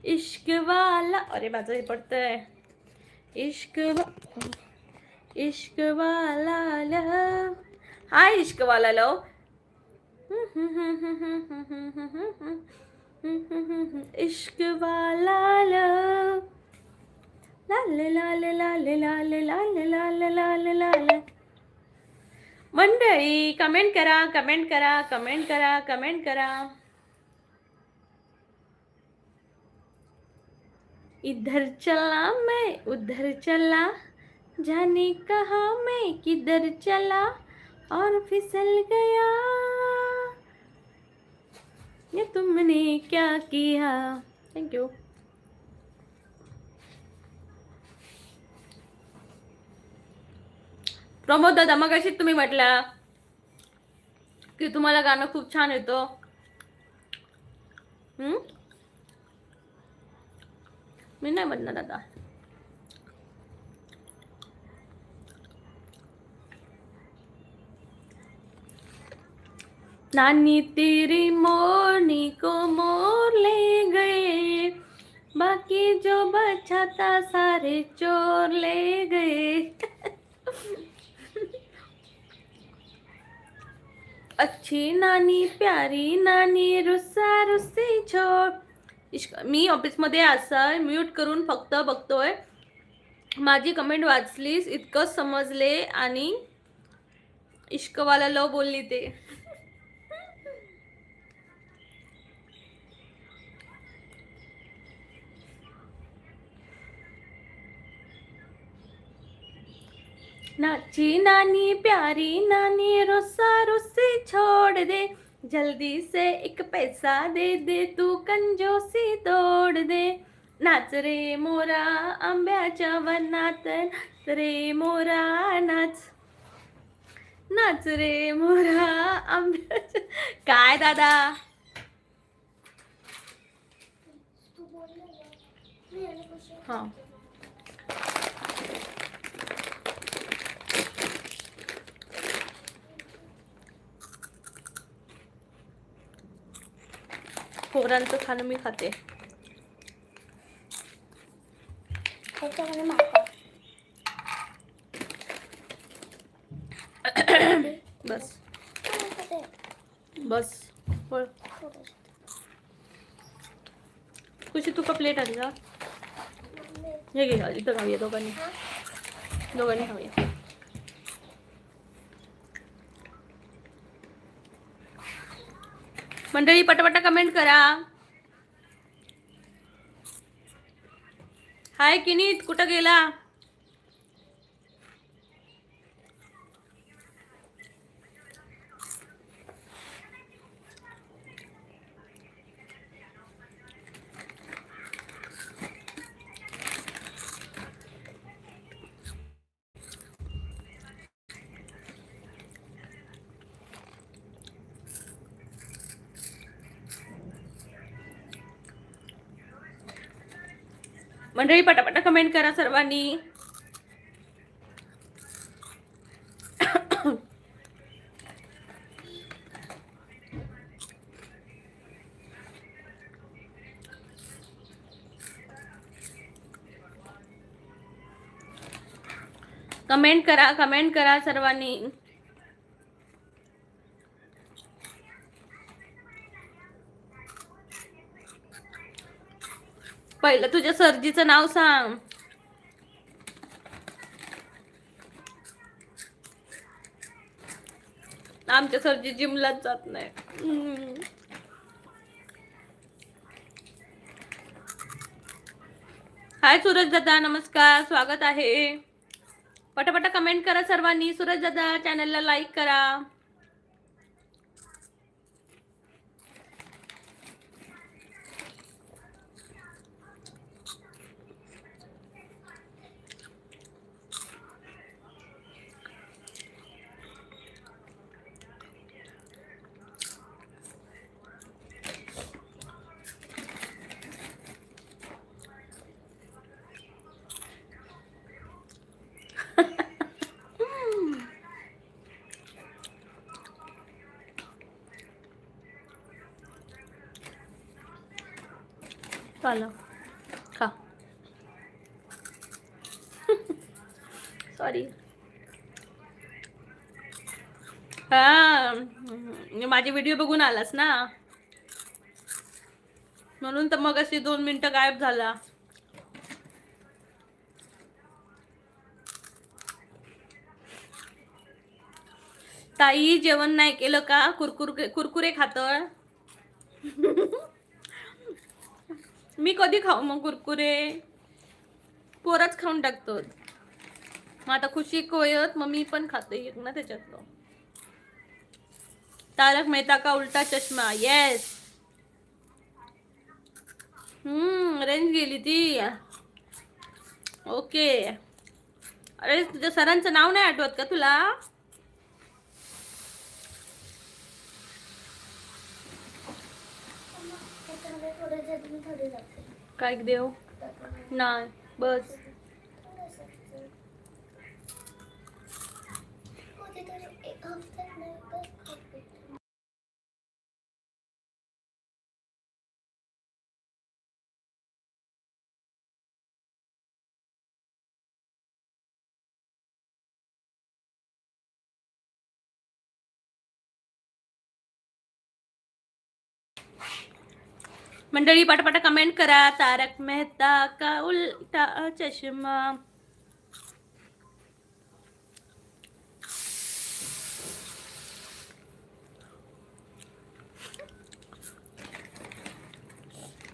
इश्क वाला, अरे माझं हे पडतंय. इश्क वाला लव. हाय इश्क वाला लव. इश्क वाला लव. लाले लाले लाले लाले लाले लाले लाले लाले. मंडळी कमेंट करा, कमेंट करा, कमेंट करा, कमेंट करा. इधर चला मैं उधर चला, जाने कहा मैं किधर चला और फिसल गया, ये तुमने क्या किया. थँक्यू. प्रमोद दादा, मग अशीच तुम्ही म्हटला की तुम्हाला गाणं खूप छान येतं. मी नाही म्हणणार आता. नानी तेरी मोरनी को मोर ले गए, बाकी जो बचा था सारे चोर ले गए. अच्छी नानी प्यारी नानी रुस्सा रुस्सी छोड. मी ऑफिसमध्ये असं म्यूट करून फक्त बघतोय. माझी कमेंट वाचलीस इतकं समजले आणि इश्कवाला लव बोलली ते. नाची नानी प्यारी नानी रुस्सा रुस्सी छोड़ दे, जल्दी से एक पैसा दे दे, तू कंजूसी तोड़ दे. नाच रे मोरा आंब्याच्या वनात, नाच रे मोरा नाच. नाच रे मोरा आंब्याच्या. काय दादा? हा. पोरांचं खाणं मी खाते. त्याच्यामध्ये माका बस बस पळ. खुशी तू का प्लेट आली का? हे घे, इथं खाऊया दोघांनी. दोघांनी खाऊया. मंडळी पटापटा कमेंट करा. हाय किनीत, कुठं गेला? मंडळी पटापटा कमेंट करा सर्वांनी. कमेंट करा सर्वांनी. पहिलं तुझ्या सरजीचं नाव सांग. आमच्या सरजी जिमलाच जात नाही. हाय सूरज दादा, नमस्कार, स्वागत आहे. पटापटा कमेंट करा सर्वांनी. सूरज दादा चॅनलला लाईक करा. आलं खा. सॉरी. हा माझे व्हिडिओ बघून आलास ना, म्हणून तर मग अशी 2 मिनिटं गायब झाला. ताई जेवण नाही केलं का? कुरकुरे खातोय. मी कधी खाऊ मग कुरकुरे? पोरच खाऊन टाकतो. मग आता खुशी कोयत मग मी पण खाते ना त्याच्यातलं. तारक मेहता का उल्टा चष्मा. येस. रेंज गेली ती. ओके. अरे तुझ्या सरांचं नाव नाही आठवत का तुला? त्याच्यामध्ये थोडे चटणी थोडी लागते. काय देऊ? नाही बस. कधीतरी एक हफ्त्यात नाही का खाते. मंडळी पटापटा कमेंट करा. तारक मेहता का उल्टा चष्मा.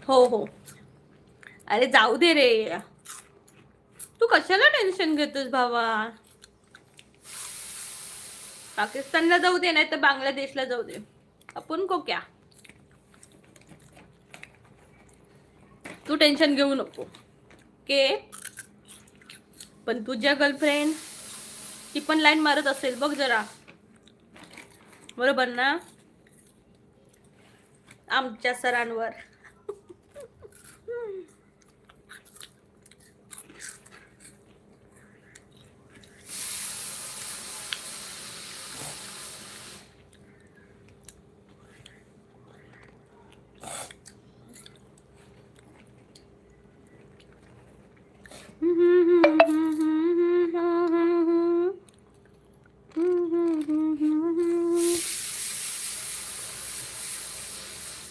हो हो. अरे जाऊ दे रे, तू कशाला टेन्शन घेतोस भावा? पाकिस्तानला जाऊ दे नाही तर बांगलादेशला जाऊ दे, आपण को क्या. तू टेन्शन घेऊ नको के. पण तुझ्या गर्लफ्रेंड ती पण लाईन मारत असेल बघ जरा, बरोबर ना, आमच्या सरांवर.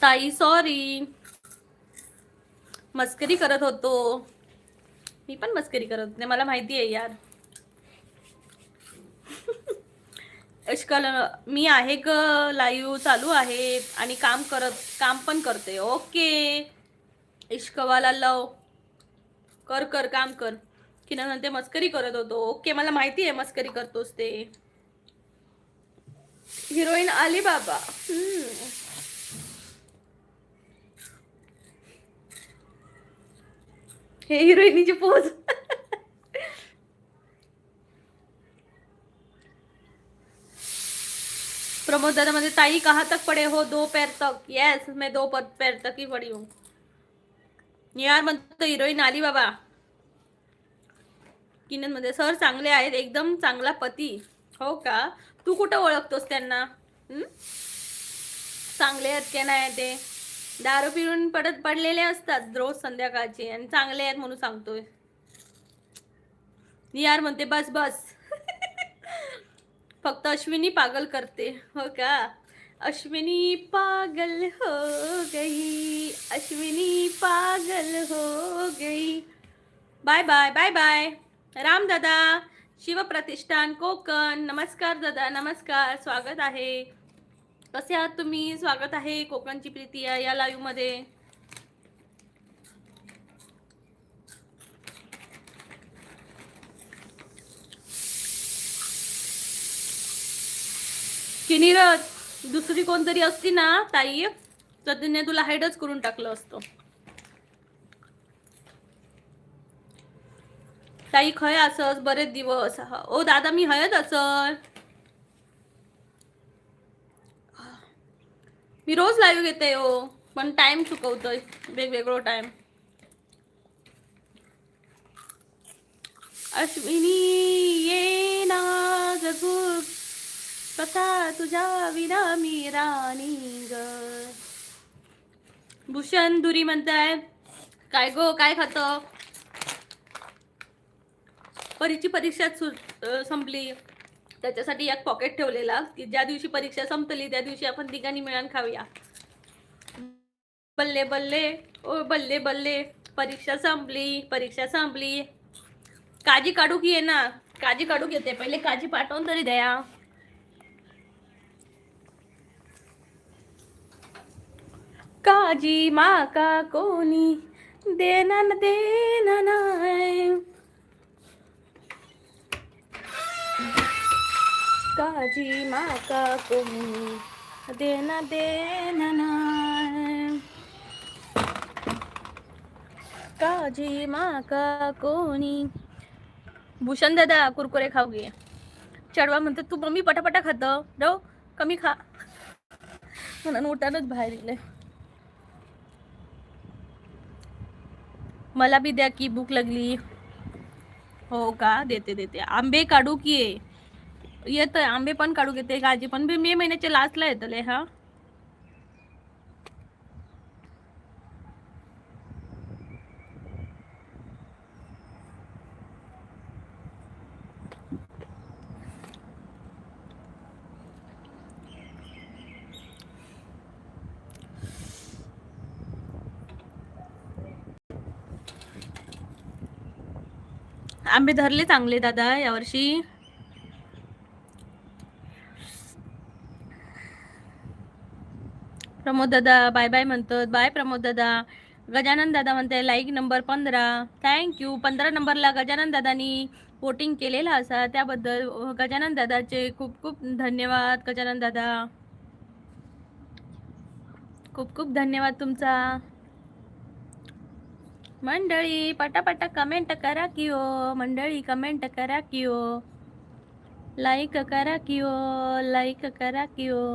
ताई सॉरी, मस्करी करत होतो. मी पण मस्करी करत होते, मला माहिती आहे यार. अशकाल मी आहे ग, लाईव्ह चालू आहे आणि काम पण करते. ओके इश्कवाला लव कर कर काम कर. की नंतर मस्करी करत होतो. ओके मला माहिती आहे मस्करी करतोस ते. हिरोईन आली बाबा. हे हिरोईनीची पोज. प्रमोद दादा मध्ये ताई कहाँ तक पड़े हो? 2 पैर तक. यस मैं 2 पैर तक ही पड़ी हूँ यार. म्हणतो हिरोईन आली बाबा. किनन मध्ये सर चांगले आहेत, एकदम चांगला पती. हो का? तू कुठं ओळखतोस त्यांना? चांगले आहेत की नाही ते? दारू पिऊन पडलेले असतात रोज संध्याकाळचे आणि चांगले आहेत म्हणून सांगतोय यार. म्हणते बस बस. फक्त अश्विनी पागल करते. हो का? अश्विनी पागल हो गई, अश्विनी पागल हो गई. Bye bye bye bye. Ram दादा शिवप्रतिष्ठान कोकण. नमस्कार दादा, नमस्कार, स्वागत आहे. कसे आहात तुम्ही? स्वागत आहे कोकणची प्रीती या लाईव्ह मध्ये. किनीरत दुसरी कोणतरी असती ना ताई तर तिने तुला हाईडच करून टाकलं असतं. ताई खय असस बरेच दिवस. ओ दादा मी हयत असल. मी रोज लाईव्ह घेते हो, पण टाइम चुकवतोय वेगवेगळं टाइम. अश्विनी ये ना जगू कथा तुझ्या विना मी राणी ग. भूषण दुरी म्हणताय काय गो काय खात? परीची परीक्षा संपली, त्याच्यासाठी एक पॉकेट ठेवलेला की ज्या दिवशी परीक्षा संपली त्या दिवशी आपण तिघांनी मिळून खाऊया. बल्ले बल्ले ओ बल्ले बल्ले, परीक्षा संपली, परीक्षा संपली. काजी काढू की आहे ना, काजी काढू घेते, पहिले काजी पाठवून तरी द्या. काजी माका कोणी देना न देना नाही, काजी माका कोणी देना देना नाही, काजी माका कोणी. भूषण दादा कुरकुरे खाऊ घे. चढवा म्हणतात तू मम्मी पटापटा खात रो, कमी खा म्हणून उठानच बाहेर गेले. मला बी द्या की भूक लागली. हो का, देते देते. आंबे काढू की येत आंबे पण काढू घेते, काजी पण मे महिन्याच्या लास्टला येतले. हा आंबे धरले चांगले दादा यावर्षी. प्रमोद दादा बाय बाय म्हणतात. बाय प्रमोद दादा. गजानन दादा म्हणते लाईक नंबर 15. थँक्यू. 15 नंबरला गजानन दादानी वोटिंग केलेला असा त्याबद्दल गजानन दादाचे खूप खूप धन्यवाद. गजानन दादा खूप खूप धन्यवाद तुमचा. मंडळी पटापटा कमेंट करा की हो, मंडळी कमेंट करा की हो, लाईक करा की हो, लाईक करा की हो.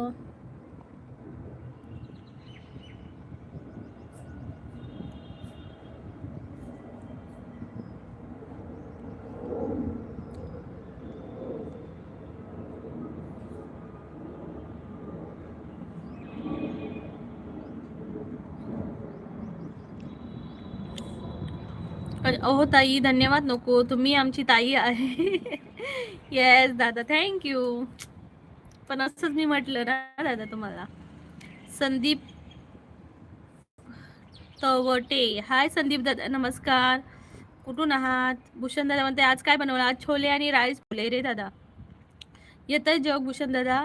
अहो ताई धन्यवाद नको, तुम्ही आमची ताई आहे. येस दादा थँक्यू. पण असंच मी म्हटलं ना दादा तुम्हाला. संदीप तवटे हाय संदीप दादा नमस्कार. कुठून आहात? भूषण दादा म्हणते आज काय बनवलं? आज छोले आणि राईस बोले रे दादा. येत आहे जग भूषण दादा.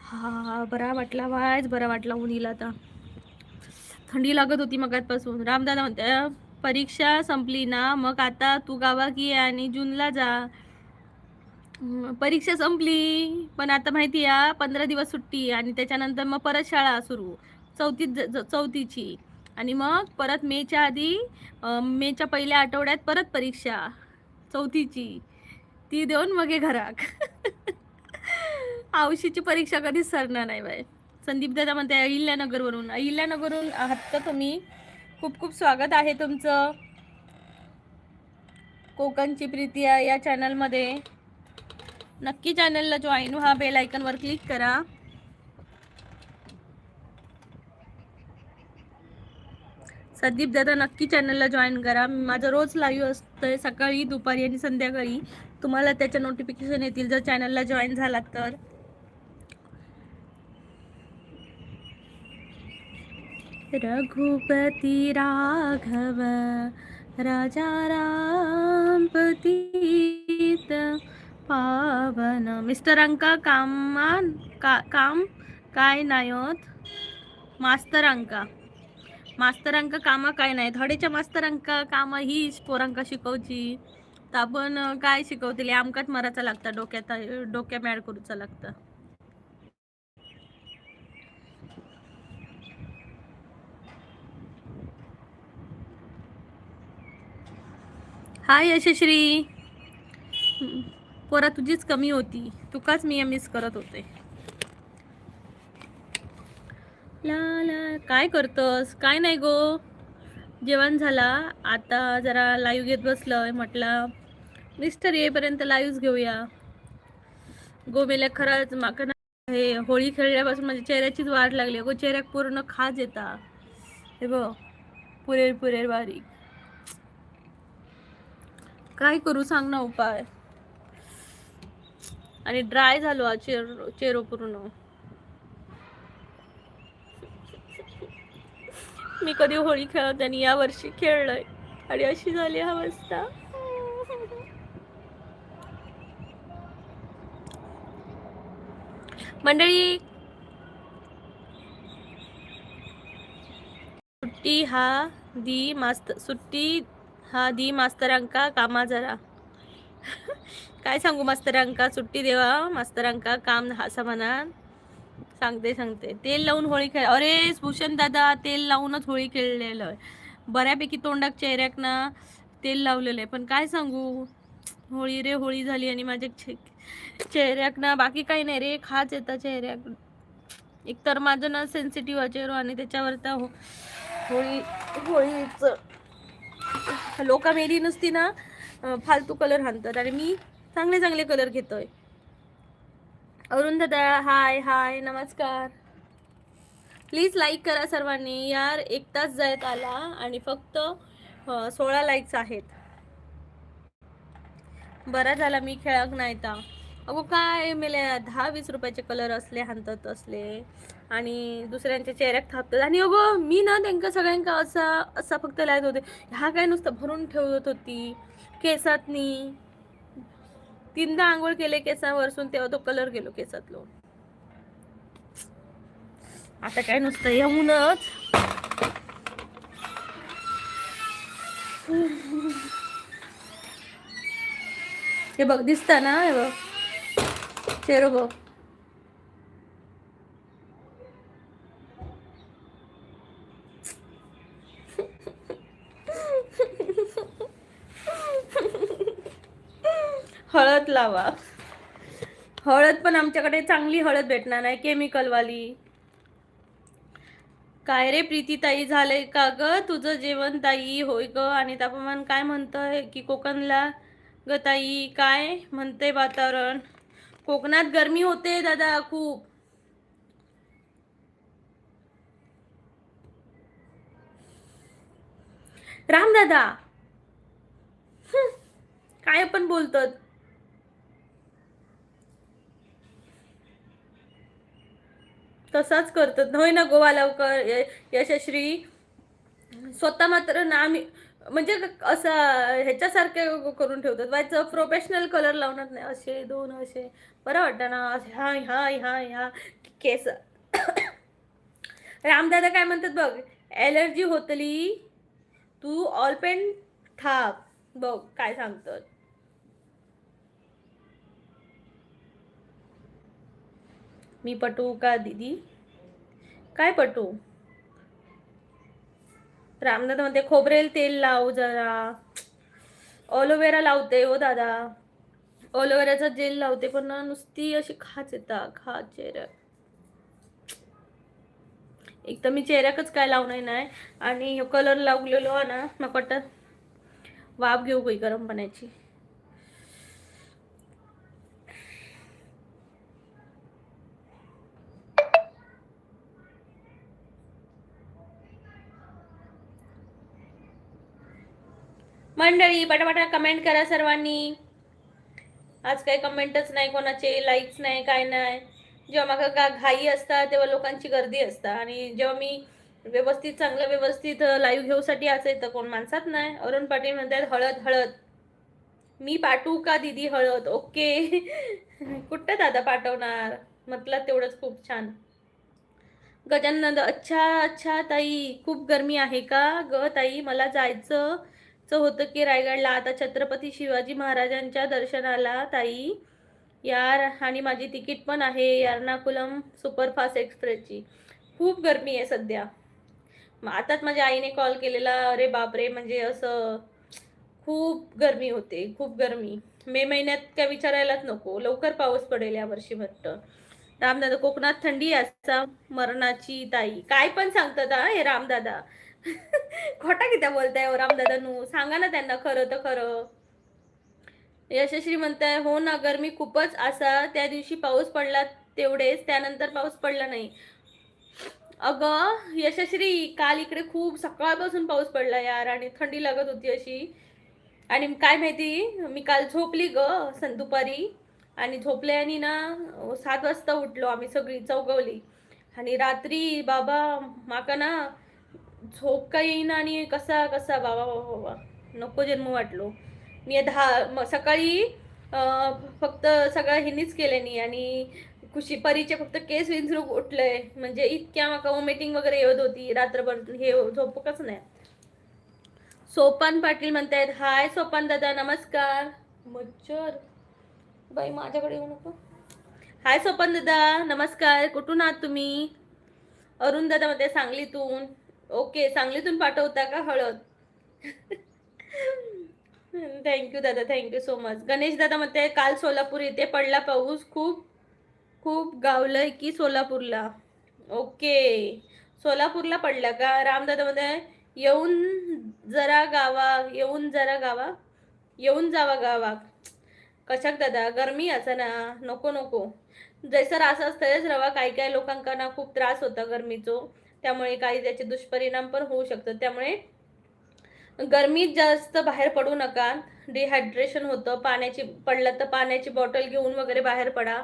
हा बरा वाटला वायच बरा वाटला. उन्हीला आता थंडी लागत होती मगातपासून. रामदादा म्हणते परीक्षा संपली ना मग आता तू गावा की आणि जूनला जा. परीक्षा संपली पण आता माहिती आहे 15 दिवस सुट्टी आणि त्याच्यानंतर मग परत शाळा सुरू चौथीची आणि मग परत मेच्या आधी मेच्या पहिल्या आठवड्यात परत परीक्षा चौथीची, ती देऊन मग हे घराक. औशीची परीक्षा कधीच सरणार नाही बाय. संदीप दादा म्हणते अहिल्यानगरवरून. अहिल्यानगरवरून आहात का तुम्ही? खूप खूप स्वागत आहे तुमचं कोकणची प्रीती या चॅनलमध्ये. नक्की चॅनलला जॉईन व्हा, बेल आयकॉनवर क्लिक करा. संदीप दादा नक्की चॅनलला जॉईन करा. माझं रोज लाईव्ह असतंय सकाळी दुपारी आणि संध्याकाळी. तुम्हाला त्याच्या नोटिफिकेशन येतील जर चॅनलला जॉईन झालात तर. रघुपती राघव राजा राम पतित पावन. मिस्टर अंका काम काय नाही होत. मास्तर अंक कामा काय नाही. थोडेच्या मास्तर अंक कामा ही पोरांका शिकवची तर आपण काय शिकवतील आमकाच मरायचं लागतं. डोक्या मॅड करूचं लागतं. हाय यशश्री. पोरा तुझीच कमी होती, तुकाच मी मिस करत होते. ला ला काय करतोस? काय नाही गो, जेवण झाला आता जरा लाईव्ह घेत बसलोय. म्हटलं मिस्टर येईपर्यंत लाईव्ह घेऊया. गोमेला खरंच माका हे होळी खेळल्यापासून माझ्या चेहऱ्याचीच वाढ लागली. गो चेहऱ्याक पूर्ण खाज येता. हे बघ, पुरेल पुरेल बारीक. काय करू सांग ना उपाय. आणि ड्राय झालो चेहरो पूर्ण. मी कधी होळी खेळत आणि या वर्षी खेळलोय आणि अशी झाली अवस्था. मंडळी, सुट्टी हा दी मास्तरांका कामा जरा. काय सांगू मास्तरांका, सुट्टी देवा मास्तरांका काम असं म्हणा. सांगते तेल लावून होळी खेळ. अरे भूषण दादा, तेल लावूनच होळी खेळलेलं आहे. बऱ्यापैकी तोंडाक चेहऱ्याक ना तेल लावलेलं आहे, पण काय सांगू, होळी रे होळी झाली आणि माझ्या चेहऱ्याक ना बाकी काही नाही रे, खाज येतं चेहऱ्याक. एकतर माझं ना सेन्सिटिव्ह चेहरा आणि त्याच्यावर तर होळीच लोका मेली नुसती ना फालतू कलर हाणतात आणि मी चांगले चांगले कलर घेतोय. अरुण दादा हाय हाय नमस्कार. प्लीज लाईक करा सर्वांनी यार. 1 तास जात आला आणि फक्त 16 लाईक्स आहेत. बरा झाला मी खेळाक नाही ता. अगो काय मेले 10-20 रुपयाचे कलर असले हाणतात असले आणि दुसऱ्यांच्या चेहऱ्यात थापतात. आणि अगो मी ना त्यांना सगळ्यांका असा असा फक्त लावत होते. हा काय नुसतं भरून ठेवत होती केसातनी. 3दा आंघोळ केले केसावरसून, तेव्हा तो कलर गेलो केसातलो. आता काय नुसतं येऊनच. हे बघ दिसतं ना, हे बघ चेहरा बघ. हळद लावा. हळद पण आमच्याकडे चांगली हळद भेटणार नाही, केमिकल वाली. काय रे प्रीती ताई, झालंय का ग तुझं जेवण ताई? होय ग. आणि तापमान काय म्हणतंय की कोकणला ग ताई? काय म्हणते वातावरण? कोकणात गरमी होते दादा खूप. राम दादा काय पण बोलतात. तसाच करतात होय ना गोवा लवकर. यशश्री स्वतः मात्र ना मी म्हणजे असं ह्याच्यासारखे करून ठेवतात. व्हायचं प्रोफेशनल कलर लावणार नाही, असे 2 असे बरं वाटतं ना. ह्या ह्या ह्या ह्या केस. रामदादा काय म्हणतात बघ, ॲलर्जी होतली तू ऑल पेन थाप. बघ काय सांगतात. मी पटू का दीदी? काय पटू? रामदादा म्हणते खोबरेल तेल लाव जरा. ऑलोवेरा लावते हो दादा, ऑलोवेराचा जेल लावते, पण ना नुसती अशी खाज येता खाज चेहऱ्यात. एक तर मी चेहऱ्याकच काय लावणार नाही आणि कलर लावलेलो ना मग वाटतं वाफ घेऊ काही गरम पाण्याची. मंडळी पटापटा कमेंट करा सर्वांनी. आज काही कमेंटच नाही कोणाचे, लाईक्स नाही काय नाही. जेव्हा मला घाई असतात तेव्हा लोकांची गर्दी असतात आणि जेव्हा मी व्यवस्थित चांगलं व्यवस्थित लाईव्ह घेऊसाठी असेल तर कोण माणसात नाही. अरुण पाटील म्हणतात हळद हळद. मी पाठवू का दीदी हळद? ओके. कुठं दादा पाठवणार, म्हटलं तेवढंच खूप छान. गजानन अच्छा अच्छा ताई, खूप गरमी आहे का ग ताई? मला जायचं होतं की रायगडला आता छत्रपती शिवाजी महाराजांच्या दर्शनाला ताई यार. आणि माझी तिकीट पण आहे एर्नाकुलम सुपरफास्ट एक्सप्रेसची. खूप गरमी आहे सध्या. आताच माझ्या आईने कॉल केलेला. अरे बापरे, म्हणजे असं खूप गरमी होते, खूप गरमी. मे महिन्यात काय विचारायलाच नको, लवकर पाऊस पडेल या वर्षी वाटतं. रामदादा कोकणात थंडी असा मरणाची ताई. काय पण सांगतात हा हे रामदादा. खोटा किती बोलताय हो रामदादा नू, सांगा ना त्यांना खरं तर खरं. यशश्री म्हणताय हो ना गरमी खूपच असा. त्या दिवशी पाऊस पडला तेवढेच, त्यानंतर पाऊस पडला नाही. अगं यशश्री, काल इकडे खूप सकाळपासून पाऊस पडला यार, आणि थंडी लागत होती अशी. आणि काय माहिती, मी काल झोपली ग दुपारी, आणि झोपले आणि ना 7 वाजता उठलो आम्ही सगळी चौगवली. आणि रात्री बाबा माका ना झोप का येईना, आणि कसा कसा बाबा बाबा बाबा नको जन्म वाटलो. मी सकाळी फक्त सगळं हिनीच केले नाही, आणि खुशी परीचे फक्त केस विंचरूक उठलंय, म्हणजे इतक्या माका वॉमिटिंग वगैरे येत होती रात्रभर, हे झोपकच नाही. सोपान पाटील म्हणतायत हाय सोपान दादा नमस्कार. मच्छर बाई माझ्याकडे येऊ नको. हाय सोपान दादा नमस्कार, कुठून आहात तुम्ही? अरुण दादा मध्ये सांगलीतून. ओके, सांगलीतून पाठवता का हळद? थँक्यू दादा, थँक्यू सो मच. गणेश दादा म्हणते काल सोलापूर येथे पडला पाऊस, खूप खूप गावलंय की सोलापूरला. ओके, सोलापूरला पडला का? रामदादा मध्ये येऊन जावा गावा. कशाक दादा, गरमी असं ना, नको नको. जैसर असं असतंच रवा, काही काही लोकांना ना खूप त्रास होता गरमीचो, त्यामुळे काही त्याचे दुष्परिणाम पण होऊ शकतात. त्यामुळे गरमीत जास्त बाहेर पडू नका, डिहायड्रेशन होतं. पडलं तर पाण्याची बॉटल घेऊन वगैरे बाहेर पडा.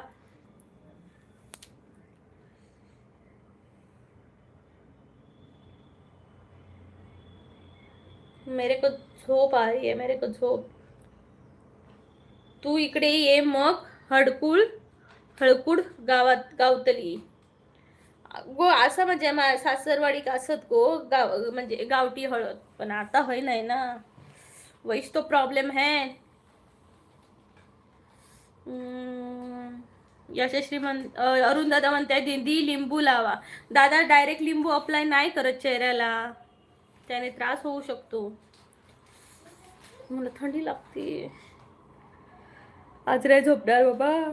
मेरे को झोप आ रही है, मेरे को झोप. तू इकडे ये मग, हळकुड गावतली गो, असं म्हणजे सासरवाडी असत गो गाव, म्हणजे गावठी हळद. पण आता होय नाही ना, वैश तो प्रॉब्लेम है. यशस्वी अरुण दादा म्हणताय दिदी लिंबू लावा. दादा डायरेक्ट लिंबू अप्लाय नाही करत चेहऱ्याला, त्याने त्रास होऊ शकतो. मला थंडी लागते आज, नाही झोपणार बाबा.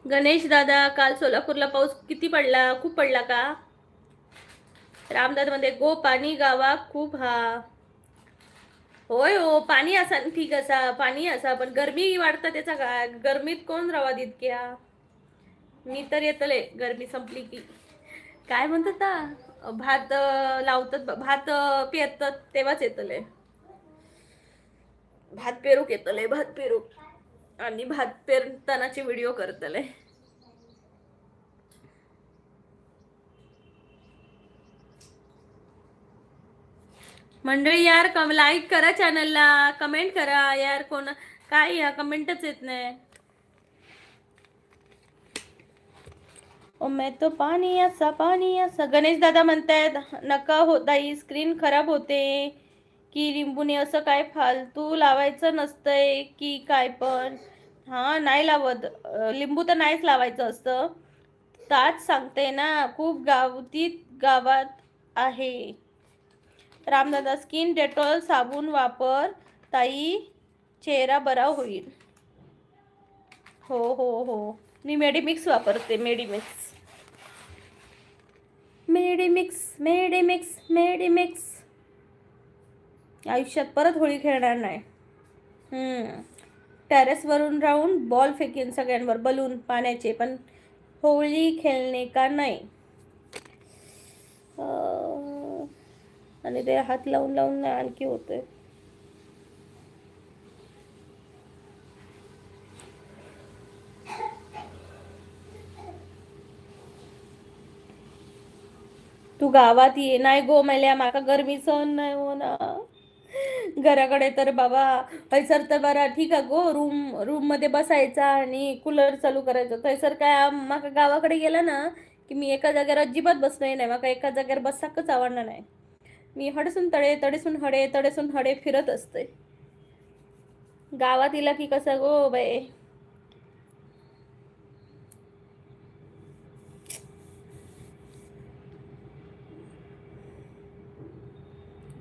गणेश दादा काल सोलापूरला पाऊस किती पडला? खूप पडला का? रामदादा मध्ये गो पाणी गावा खूप. हा होय हो, पाणी असा ठीक असा, पाणी असा, पण गरमी वाढतं त्याचा काय? गरमीत कोण रवा इतक्या? मी तर येतले गरमी संपली की. काय म्हणतात ना, भात लावतात, भात पेरतात तेव्हाच येतले. भात पेरूक येतले, भात पेरूक, आणि भात पेरतानाचे व्हिडिओ करतले. मंडळी यार, लाईक करा चॅनलला, कमेंट करा यार. कोण काय या कमेंटच येत नाही. ओ मैं तो पाणी असा. गणेश दादा म्हणतायत नका होताई, स्क्रीन खराब होते की लिंबूने, असं काय फालतू लावायचं नसतंय की काय पण. हा नाही लावत, लिंबू तर नाहीच लावायचं असतं. ताच सांगते ना, खूप गावात आहे. रामदादा स्किन डेटॉल साबण वापर ताई, चेहरा बरा होईल. हो हो हो, मी मेडिमिक्स वापरते. मेडिमिक्स. आयुष्यात परत होळी खेळणार नाही. टेरेसवरून राहून बॉल फेकीन सगळ्यांवर, बलून पाण्याचे, पण होळी खेळणे का नाही. आणि ते हात लावून लावून आणखी होतंय. तू गावात ये. नाही गो मेल्या, माका गरमी सहन नाही होना. घराकडे तर बाबा थैसर तर बरा ठीक आहे गो, रूम मध्ये बसायचा आणि कूलर चालू करायचं. थैसर काय माका गावाकडे गेला ना की मी एका जागेवर अजिबात बसणार नाही. माका एका जागेवर बसाकच आवडणार नाही. मी हडसून तडेसून हडे फिरत असते. गावात इला की कसं गो बाई.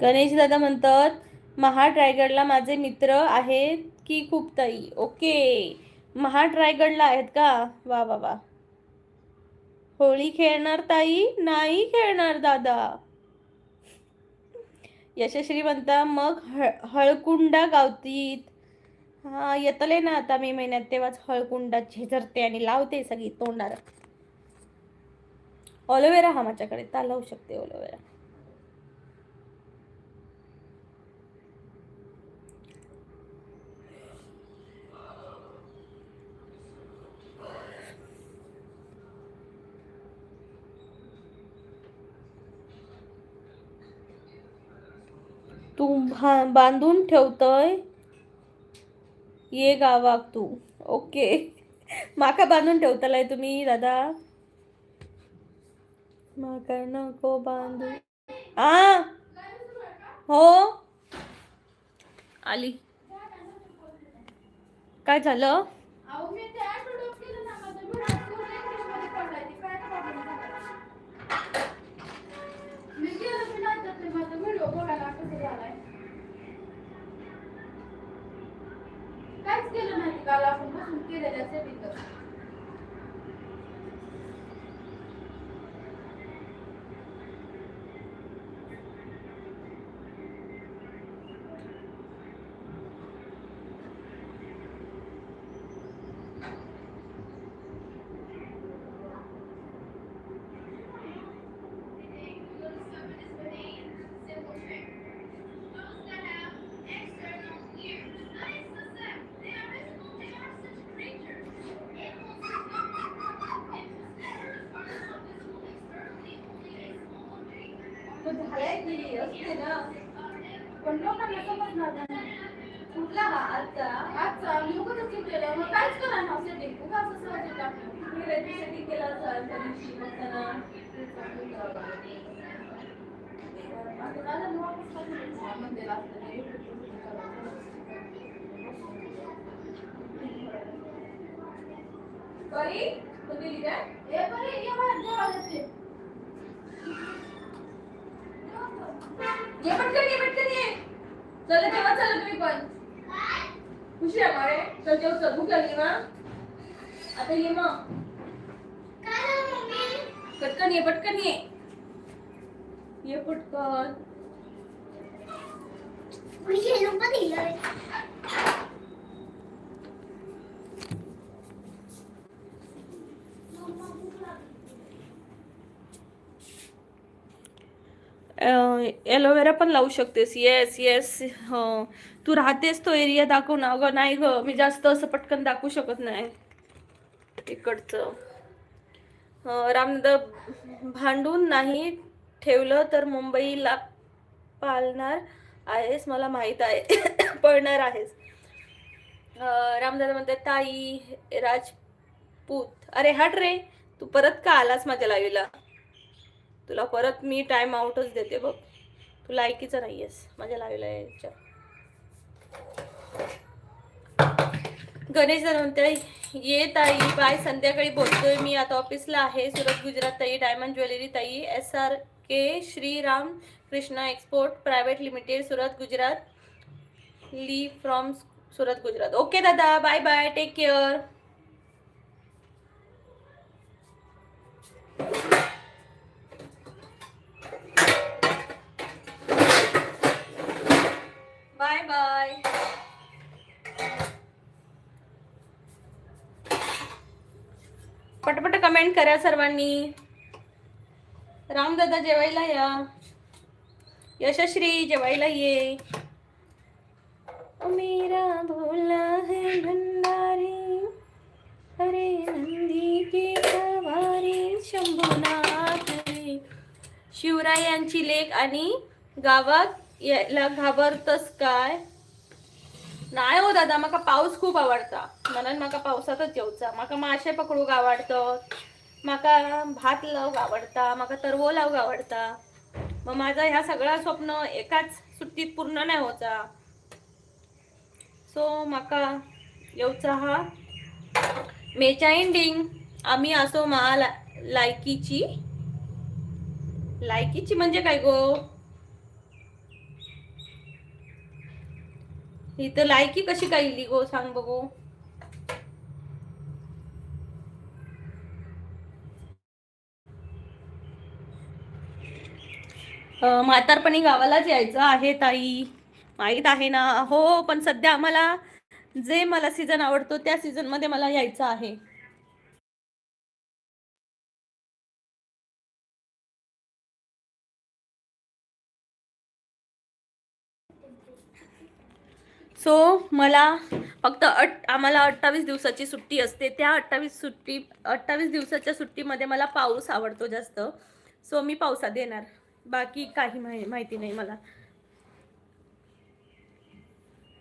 गणेश दादा म्हणतात महाड रायगडला माझे मित्र आहेत की खूप ताई. ओके, महाड रायगडला आहेत का? वा वा वा. होळी खेळणार ताई? नाही खेळणार दादा. यशश्री म्हणता मग हळकुंडा गावतीत. हा येतले ना आता मे महिन्यात, तेव्हाच हळकुंडा झेझरते आणि लावते सगळी तोंडार. ऑलोवेरा हा माझ्याकडे ता लावू शकते ऑलोवेरा. तू बांधून ठेवतय ये गावाक तू. ओके. माका बांधून ठेवतलाय तुम्ही दादा. माका नको बांधू. आ हो आली. काय झालं? काहीच केलं नाही काल आपण बसून केलेल्या सेटिंग. झालंय की असते ना, पण लोकांना समजणार नाही. कुठला हा आजचा लोकच केलेला, मग काहीच करा ना सेटिंग. उगा असं सहज टाकलं सेटिंग केलं असेल त्या दिवशी मग त्यांना मंदिर असतं ते बरी तुम्ही काय हे बरी ये बाहेर जेवायला येते. ये पटकन ये. चला जेवा चला तुम्ही पण. खुशी आहे मारे. चल जेव चल भूक लागली ना. आता ये मग. पटकन ये. ये पटकन. एलोवेरा पण लावू शकतेस. येस हो. तू राहतेस तो एरिया दाखव ना. अगं नाही ग, मी जास्त असं पटकन दाखवू शकत नाही इकडचं. रामदादा भांडून नाही ठेवलं तर मुंबईला पालणार आहेस मला माहित आहे. पळणार आहेस. रामदादा म्हणते ताई राजपूत. अरे हट रे, तू परत का आलास माझ्या लाईव्हला? तुला परत मी टाइम आउटच देते बघ. तू लायकीचा नाहीयेस माझ्या लाईव्हला यायच्या. गणेश म्हणते ये ताई बाय, संध्याकाळी बोलतोय मी, आता ऑफिसला आहे. सुरत गुजरात ताई, डायमंड ज्वेलरी ताई, SRK Shriram Krishna export private limited, Surat Gujarat, ली फ्रॉम सुरत गुजरात. ओके दादा, bye bye, take care. Bye bye. पटपट कमेंट करा सर्वांनी. रामदादा जेवायला या. यशश्री जेवायला ये. मेरा भोला है भंडारी, अरे नंदी की सवारी शंभुनाथ रे. शिवरायांची लेक आणि गावात यायला घाबरतस काय? नाही हो दादा, माका पाऊस खूप आवडता. म्हणून माका पावसातच येऊचा. माका मासे पकडूक आवडतात, माका भात लावूक आवडता, माका तरवो लावूक आवडता. मग माझा ह्या सगळा स्वप्न एकाच सुट्टीत पूर्ण नाही होता. सो माका येऊचा हा मेच्या एंडिंग. आम्ही असो मा लायकीची म्हणजे काय गो? इथं लायकी कशी काय इली गो सांग बघू. म्हातारपणी गावालाच यायचं आहे ताई, माहीत आहे ना. हो, पण सध्या आम्हाला जे मला सीझन आवडतो त्या सीझन मध्ये मला यायचं आहे. सो मला फक्त आम्हाला 28 दिवसाची सुट्टी असते. त्या 28 दिवसाच्या सुट्टीमध्ये मला पाऊस आवडतो जास्त. सो मी पावसात येणार, बाकी काही माहिती नाही मला.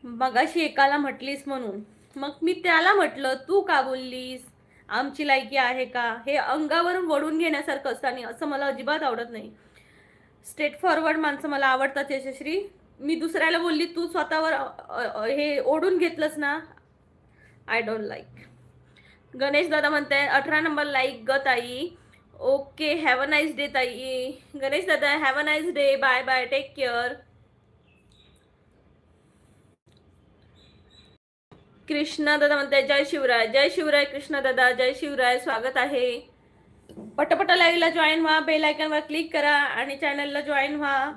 मगाशी एकाला म्हटलीस म्हणून मग मी त्याला म्हटलं, तू का बोललीस, आमची लायकी आहे का? हे अंगावरून वळून घेण्यासारखं असतं आणि असं मला अजिबात आवडत नाही. स्ट्रेट फॉरवर्ड माणसं मला आवडतात यशश्री. मी दुसऱ्याला बोलली, तू स्वतःवर हे ओढून घेतलंस ना, आय डोंट लाईक. गणेश दादा म्हणते 18 नंबर लाईक ग ताई. Okay, have a nice day ताई. गणेश दादा have a nice day, bye bye, take care. Krishna दादा म्हणते जय शिवराय. जय शिवराय कृष्णा दादा, जय शिवराय, स्वागत आहे. पटपट लाईव्हला जॉईन व्हा, बेल आयकॉनवर क्लिक करा आणि चॅनलला जॉईन व्हा.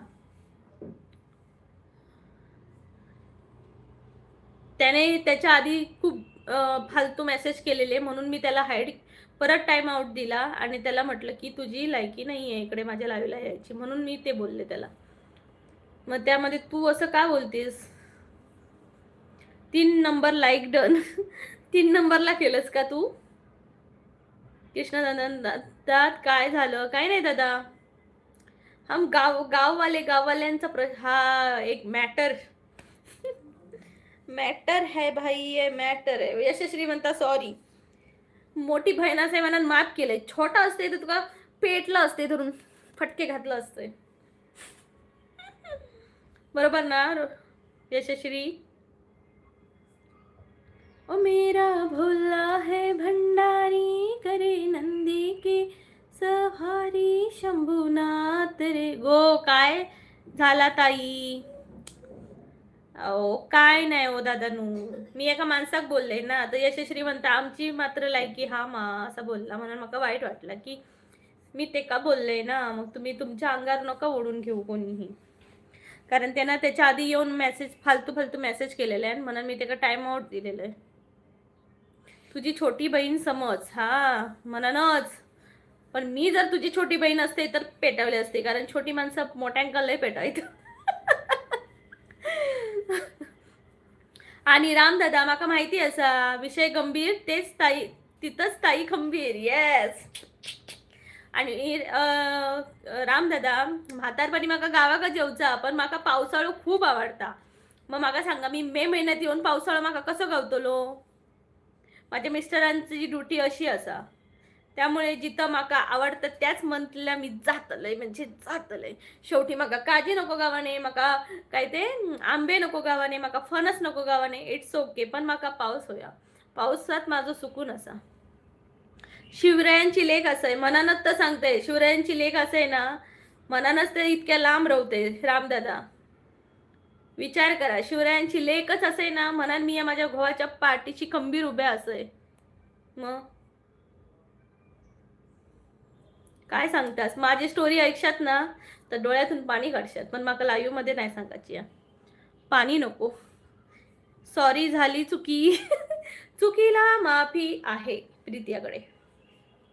त्याने त्याच्या आधी खूप फालतू मेसेज केलेले, म्हणून मी त्याला हाईड परत टाइम आउट दिला आणि त्याला म्हटलं की तुझी लायकी नाही आहे इकडे माझ्या लाईव्हला यायची, म्हणून मी ते बोलले त्याला. मग त्यामध्ये तू असं का बोलतेस? 3 नंबर लाईक डन. 3 नंबरला केलंस का तू? कृष्णदादा काय झालं? काय नाही दादा, हम गाववाल्यांचा हा एक मॅटर है भाई, ये मॅटर आहे. यशश्री म्हणता सॉरी, मोठी बहीण असे म्हणून माफ केलंय. छोटा असते तर तुका पेटलं असते, धरून फटके घातलं असते. बरोबर ना यशश्री? ओ मेरा भोला है भंडारी, करे नंदी की सवारी, शंभूनाथ रे गो. काय झाला ताई? काय नाही हो दादानू, मी एका माणसाक बोलले ना, तर यशश्री म्हणता आमची मात्र लायकी हा मा असं बोलला, म्हणून मला वाईट वाटलं की मी ते का बोलले ना. मग तुम्ही तुमच्या अंगावर नका ओढून घेऊ कोणीही, कारण त्यांना त्याच्या आधी येऊन फालतू मेसेज केलेले आहे, म्हणून मी त्याला टाइम आउट दिलेलं आहे. तुझी छोटी बहीण समज, हा म्हणूनच. पण मी जर तुझी छोटी बहीण असते तर पेटवले असते, कारण छोटी माणसं मोठ्यांका लय पेटायचं. आणि रामदादा माका माहिती असा विषय गंभीर, तेच ताई तिथंच ताई खंबीर. येस. आणि रामदादा, म्हातारपणी माका गावाका जेवचा, पण माका पावसाळो खूप आवडता. मग माका सांगा, मी मे महिन्यात येऊन पावसाळो माका कसं गावतलो? माझ्या मिस्टरांची ड्युटी अशी असा, त्यामुळे जिथं माका आवडतं त्याच मंथला मी जातलंय, म्हणजे जातलंय. शेवटी माका काजी नको गावाने, माका काय ते आंबे नको गावाने, माका फणस नको गावाने, इट्स ओके, पण माका पाऊस होया. पावसात माझं सुकून असा. शिवरायांची लेख असं आहे, मनानच तर सांगते. शिवरायांची लेख असं आहे ना, मनानच ते इतक्या लांब रवते. रामदादा विचार करा, शिवरायांची लेखच असे ना, मनान मी या माझ्या घोवाच्या पाठीची खंबीर उभ्या असय. मग काय सांगतास? माझी स्टोरी ऐकशात ना तर डोळ्यातून पाणी काढशात, पण माका लाईव्ह मध्ये नाही सांगायची. पाणी नको. सॉरी, झाली चुकी. चुकीला माफी आहे प्रीतियाकडे,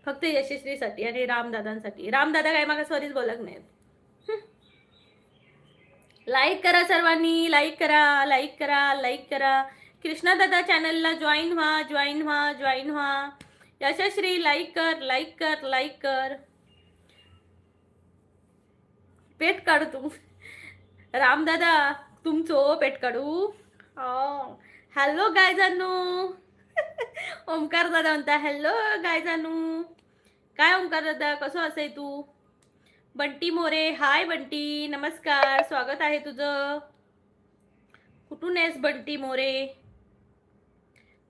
फक्त यशस्वीसाठी आणि रामदादांसाठी. रामदादा काय माका सॉरीच बोलत नाहीत. लाईक करा सर्वांनी, लाईक करा, लाईक करा, लाईक करा. कृष्णा दादा चॅनलला जॉईन व्हा, जॉईन व्हा, जॉईन व्हा. यशश्री लाईक कर, लाईक कर, लाईक कर. पेट काढू तू रामदादा, तुमचो पेट काढू. हॅलो गायजानू. ओमकार दादा म्हणता हॅलो गायजानू. काय ओमकार दादा, कसं असेल तू? बंटी मोरे, हाय बंटी, नमस्कार, स्वागत आहे तुझं. कुठून आहेस बंटी मोरे?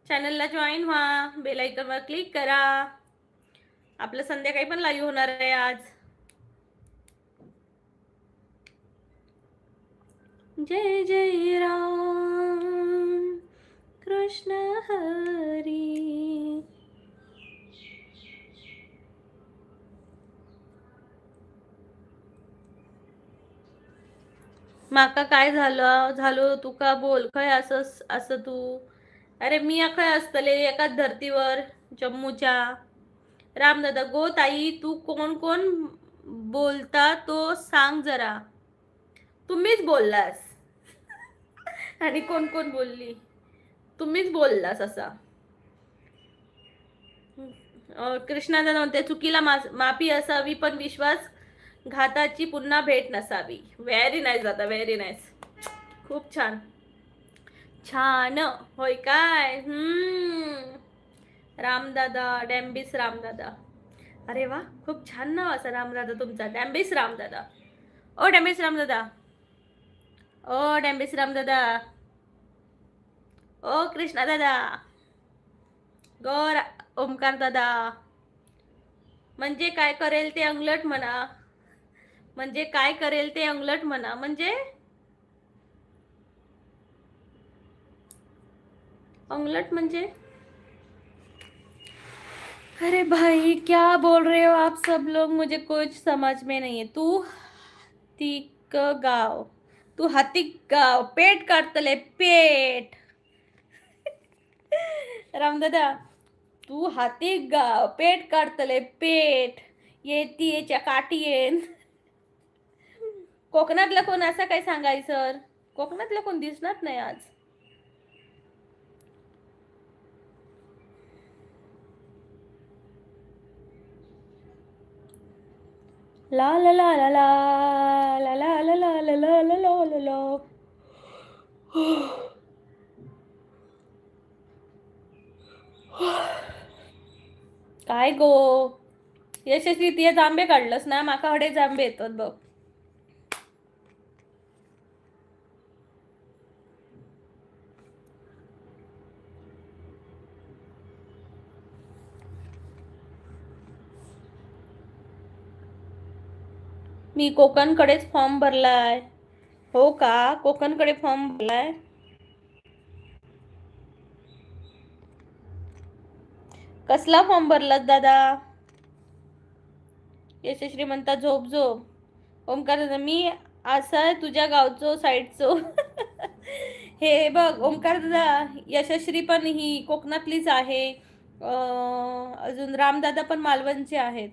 चॅनलला जॉईन व्हा, बेल आयकॉनवर क्लिक करा. आपलं संध्याकाळी पण लाईव्ह होणार आहे आज. जय जय राम कृष्ण हरी. माका काय झालो तुका बोल खय असं असं तू. अरे मी खय असतले एकाच धर्तीवर जम्मूच्या. रामदादा गो ताई तू कोण कोण बोलता तो सांग जरा. तुम्हीच बोललास. आणि कोण कोण बोलली. तुम्हीच बोललास असा. कृष्णादादा म्हणते चुकीला माफी असावी पण विश्वास घाताची पुन्हा भेट नसावी. व्हेरी नाईस दादा, व्हेरी नाईस. खूप छान. छान होय काय. रामदादा, डॅम्बिस रामदादा. अरे वा, खूप छान नाव असं रामदादा तुमचा, डॅम्बिस रामदादा. ओ डॅम्बिस रामदादा, ओ डॅम्बिस रामदादा, ओ कृष्णा दादा, गौर ओमकार दादा. म्हणजे काय करेल ते अंगलट म्हणा. म्हणजे काय करेल ते अंगलट म्हणा. म्हणजे अंगलट म्हणजे अरे भाई क्या बोल रहे हो आप सब लोग, मुझे कुछ समझ में नहीं है. तिक गाव, तू हातिक गाव पेट काढतले पेट. रामदादा तू हातिक गाव पेट काढतले पेट. येतीच्या काठी येन. कोकणातलं कोण असं काय सांगायचं. कोकणातलं कोण दिसणार नाही आज. ला ला ला ला ला ला ला ला ला ला ला ला ला ला ला. काय गो यशस्वी ते जांबे काढलंस ना. माका हडे जांबे येतात बघ. मी कोकणकडेच फॉर्म भरलाय. हो का, कोकणकडे फॉर्म भरलाय. कसला फॉर्म भरलात दादा. यशस्वी म्हणता झोप झोप. ओमकार दादा मी असा तुझ्या गावचो साईडचो. हे बघ ओमकार दादा, यशस्वी पण ही कोकणातलीच आहे. अजून रामदादा पण मालवणचे आहेत.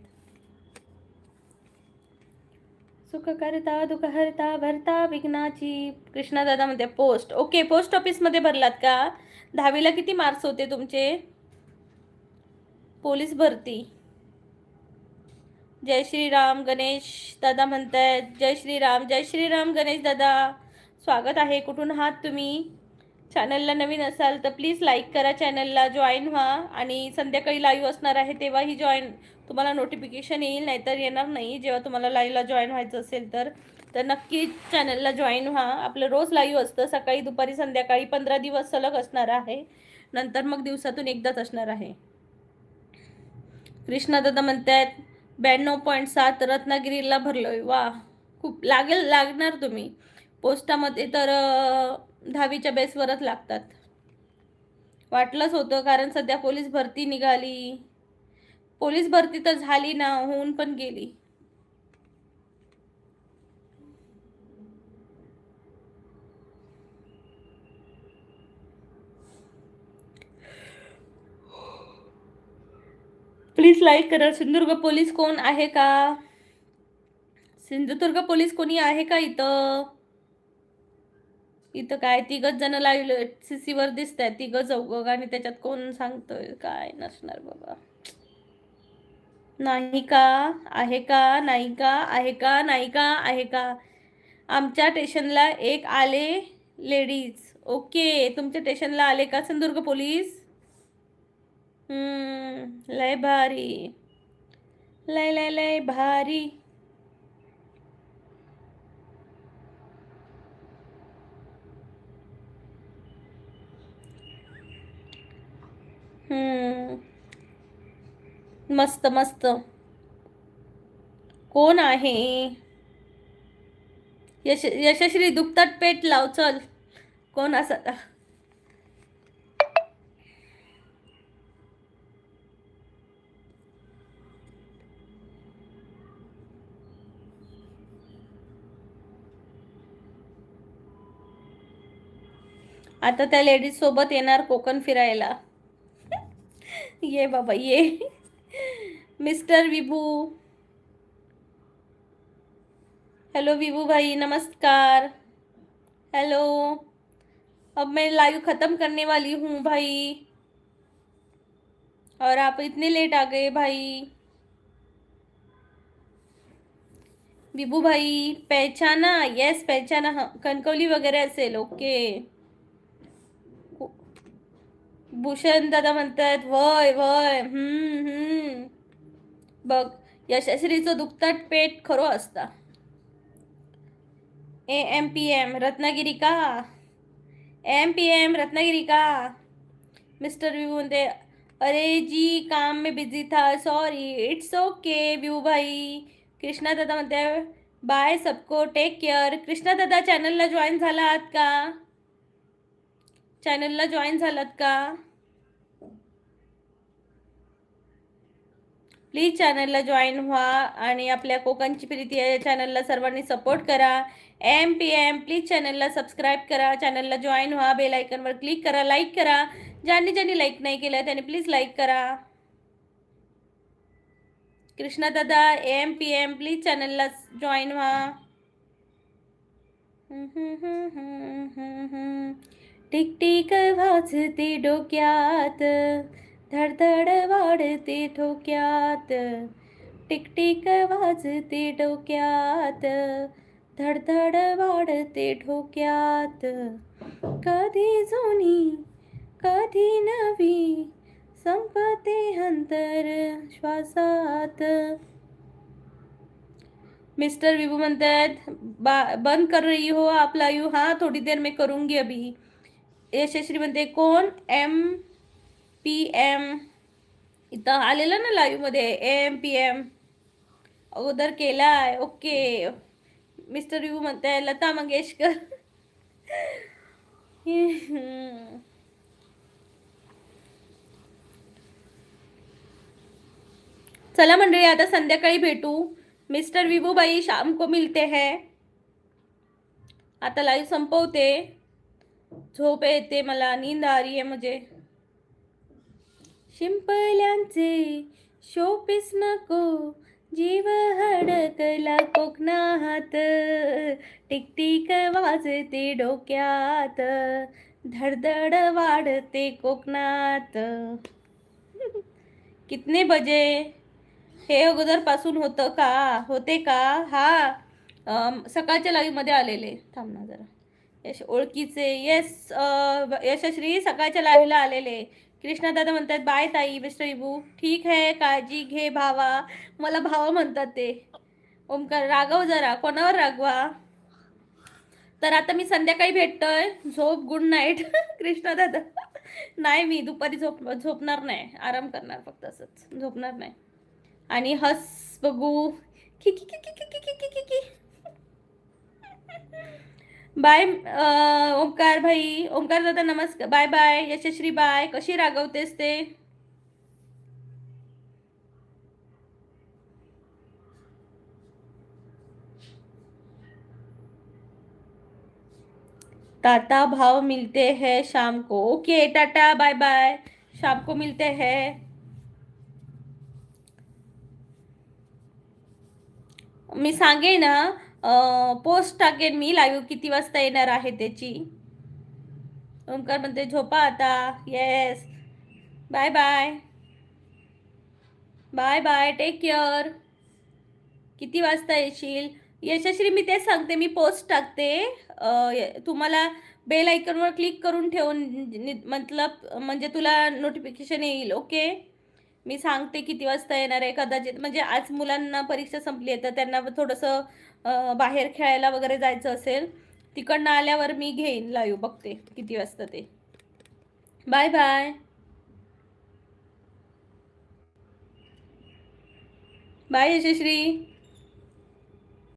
सुख करता दुःख हरता भरता विघ्नाची. कृष्णा दादा म्हणते पोस्ट. ओके, पोस्ट ऑफिस मध्ये भरलात का. 10वीला किती मार्क्स होते तुमचे. पोलीस भरती. जय श्रीराम गणेश दादा म्हणतायत. जय श्रीराम, जय श्रीराम गणेश दादा. स्वागत आहे. कुठून आहात तुम्ही. चॅनलला नवीन असाल तर प्लीज लाईक करा, चॅनलला जॉईन व्हा. आणि संध्याकाळी लाईव्ह असणार आहे तेव्हाही जॉईन तुम्हाला नोटिफिकेशन येईल, नाहीतर येणार नाही. जेव्हा तुम्हाला लाईव्हला जॉईन व्हायचं असेल तर नक्की चॅनलला जॉईन व्हा. आपलं रोज लाईव्ह असतं, सकाळी दुपारी संध्याकाळी. 15 दिवस सलग असणार आहे. नंतर मग दिवसातून एकदाच असणार आहे. कृष्णा दादा म्हणतायत 92.7 रत्नागिरीला भरलोय. वा, खूप लागणार तुम्ही. पोस्टामध्ये तर 10वीच्या बेसवरच लागतात. वाटलंच होतं, कारण सध्या पोलीस भरती निघाली. पोलीस भरती तर झाली ना, होऊन पण गेली. प्लीज लाईक करा. सिंधुदुर्ग पोलीस कोण आहे का. सिंधुदुर्ग पोलीस कोणी आहे का इथं. इथं काय 3 जण लाईव्ह सीसी वर दिसत आहेत. 3 चौघ आणि त्याच्यात कोण सांगतोय. काय नसणार बाबा. नाही का, आहे का, नाही का, आहे का, नाही का, आहे का. आमच्या स्टेशनला एक आले लेडीज. ओके, तुमच्या स्टेशनला आले का सिंधुदुर्ग पोलीस. लय भारी, लय लय लय भारी. मस्त मस्त. कोण आहे. यशश्री दुखतात पेट लाव चल. कोण असं. आता त्या लेडीज सोबत येणार कोकण फिरायला. ये बाबा ये. मिस्टर विभू. हेलो विभू भाई, नमस्कार. हेलो. अब मैं लाइव खत्म करने वाली हूँ भाई, और आप इतने लेट आ गए भाई. विभू भाई पहचाना? यस पहचाना. कणकवली वगैरे असेल. ओके. भूषण दादा म्हणतात वय वय. बघ, यशस्वीचं दुखतात पेट खरो असता. AMPM रत्नागिरी का? AMPM रत्नागिरी का? मिस्टर व्यू म्हणते अरे जी काम में बिझी था, सॉरी. इट्स ओके व्यू भाई. कृष्णा दादा म्हणते बाय सबको, टेक केअर. कृष्णा दादा चॅनलला जॉईन झाला आहात का? चॅनलला जॉईन झालात का? प्लीज चॅनलला जॉईन व्हा आणि आपल्या कोकणची प्रीती या चॅनलला सर्वांनी सपोर्ट करा. AMPM प्लीज चॅनलला सबस्क्राईब करा, चॅनलला जॉईन व्हा, बेल आयकॉनवर क्लिक करा, लाईक करा. ज्यांनी ज्यांनी लाईक नाही केलं त्यांनी प्लीज लाईक करा. कृष्णा दादा AMPM प्लीज चॅनलला जॉईन व्हा. टिक टिक वाजते डोक्यात, धडधड वाढते ठोक्यात. टिक टिक वाजते डोक्यात, धडधड वाढते ठोक्यात. कधी जुनी कधी नवी, संपते अंतर श्वासात. मिस्टर विभू म्हणतात बंद कर रही हो आप लाईव? हाँ थोड़ी देर में करूंगी अभी. यशस्वी म्हणते कोण? MPM इथं आलेलं ना लाईव्ह मध्ये. AMPM अगोदर केलाय. ओके. मिस्टर विभू म्हणते लता मंगेशकर. चला मंडळी आता संध्याकाळी भेटू. मिस्टर विभू भाई शाम को मिलते हैं. आता लाईव्ह संपवते. झोप येते मला, नींद आ रही है मुझे. शिंपल्यांचे शोपीस नको, जीव हडकला कोकणात. टिकटिक वाजते डोक्यात, धडधड वाढते कोकणात. कितने बजे? हे अगोदर पासून होतं का? होते का? हा सकाळच्या लाईव्ह मध्ये आलेले. थांब ना जरा. यश ओळखीचे. येस यशश्री सकाळच्या लाईव्हला आलेले. कृष्णा दादा म्हणतात बाय ताई. मिस्टर विभू ठीक आहे, काळजी घे भावा. मला भावा म्हणतात ते. ओमकार रागव जरा. कोणावर रागवा? तर आता मी संध्याकाळी भेटतोय. झोप. Good night. कृष्णा दादा नाही मी दुपारी झोपणार नाही, आराम करणार फक्त, असंच झोपणार नाही. आणि हस बघू. की की की की की की की की. बाय ओमकार भाई. ओमकार दादा नमस्कार. Bye bye. यशश्री बाय. कशी रागवतेस ते? टाटा भाव मिलते हैं शाम को. Okay tata bye bye. शाम को मिलते हैं. मी सांगेन ना, पोस्ट टाकेन मी लाईव्ह किती वाजता येणार आहे त्याची. ओमकार म्हणते झोपा आता. Yes bye bye. Bye bye. Take care. किती वाजता येशील? यशश्री मी तेच सांगते, मी पोस्ट टाकते. तुम्हाला बेल आयकॉनवर क्लिक करून ठेवून मतलब म्हणजे तुला नोटिफिकेशन येईल. ओके. मी सांगते किती वाजता येणार आहे. कदाचित म्हणजे आज मुलांना परीक्षा संपली आहे तर त्यांना थोडंसं बाहेर खेळायला वगैरे जायचं असेल, तिकडनं आल्यावर मी घेईन लाईव्ह. बघते किती वाजता ते. Bye bye. बाय यशश्री.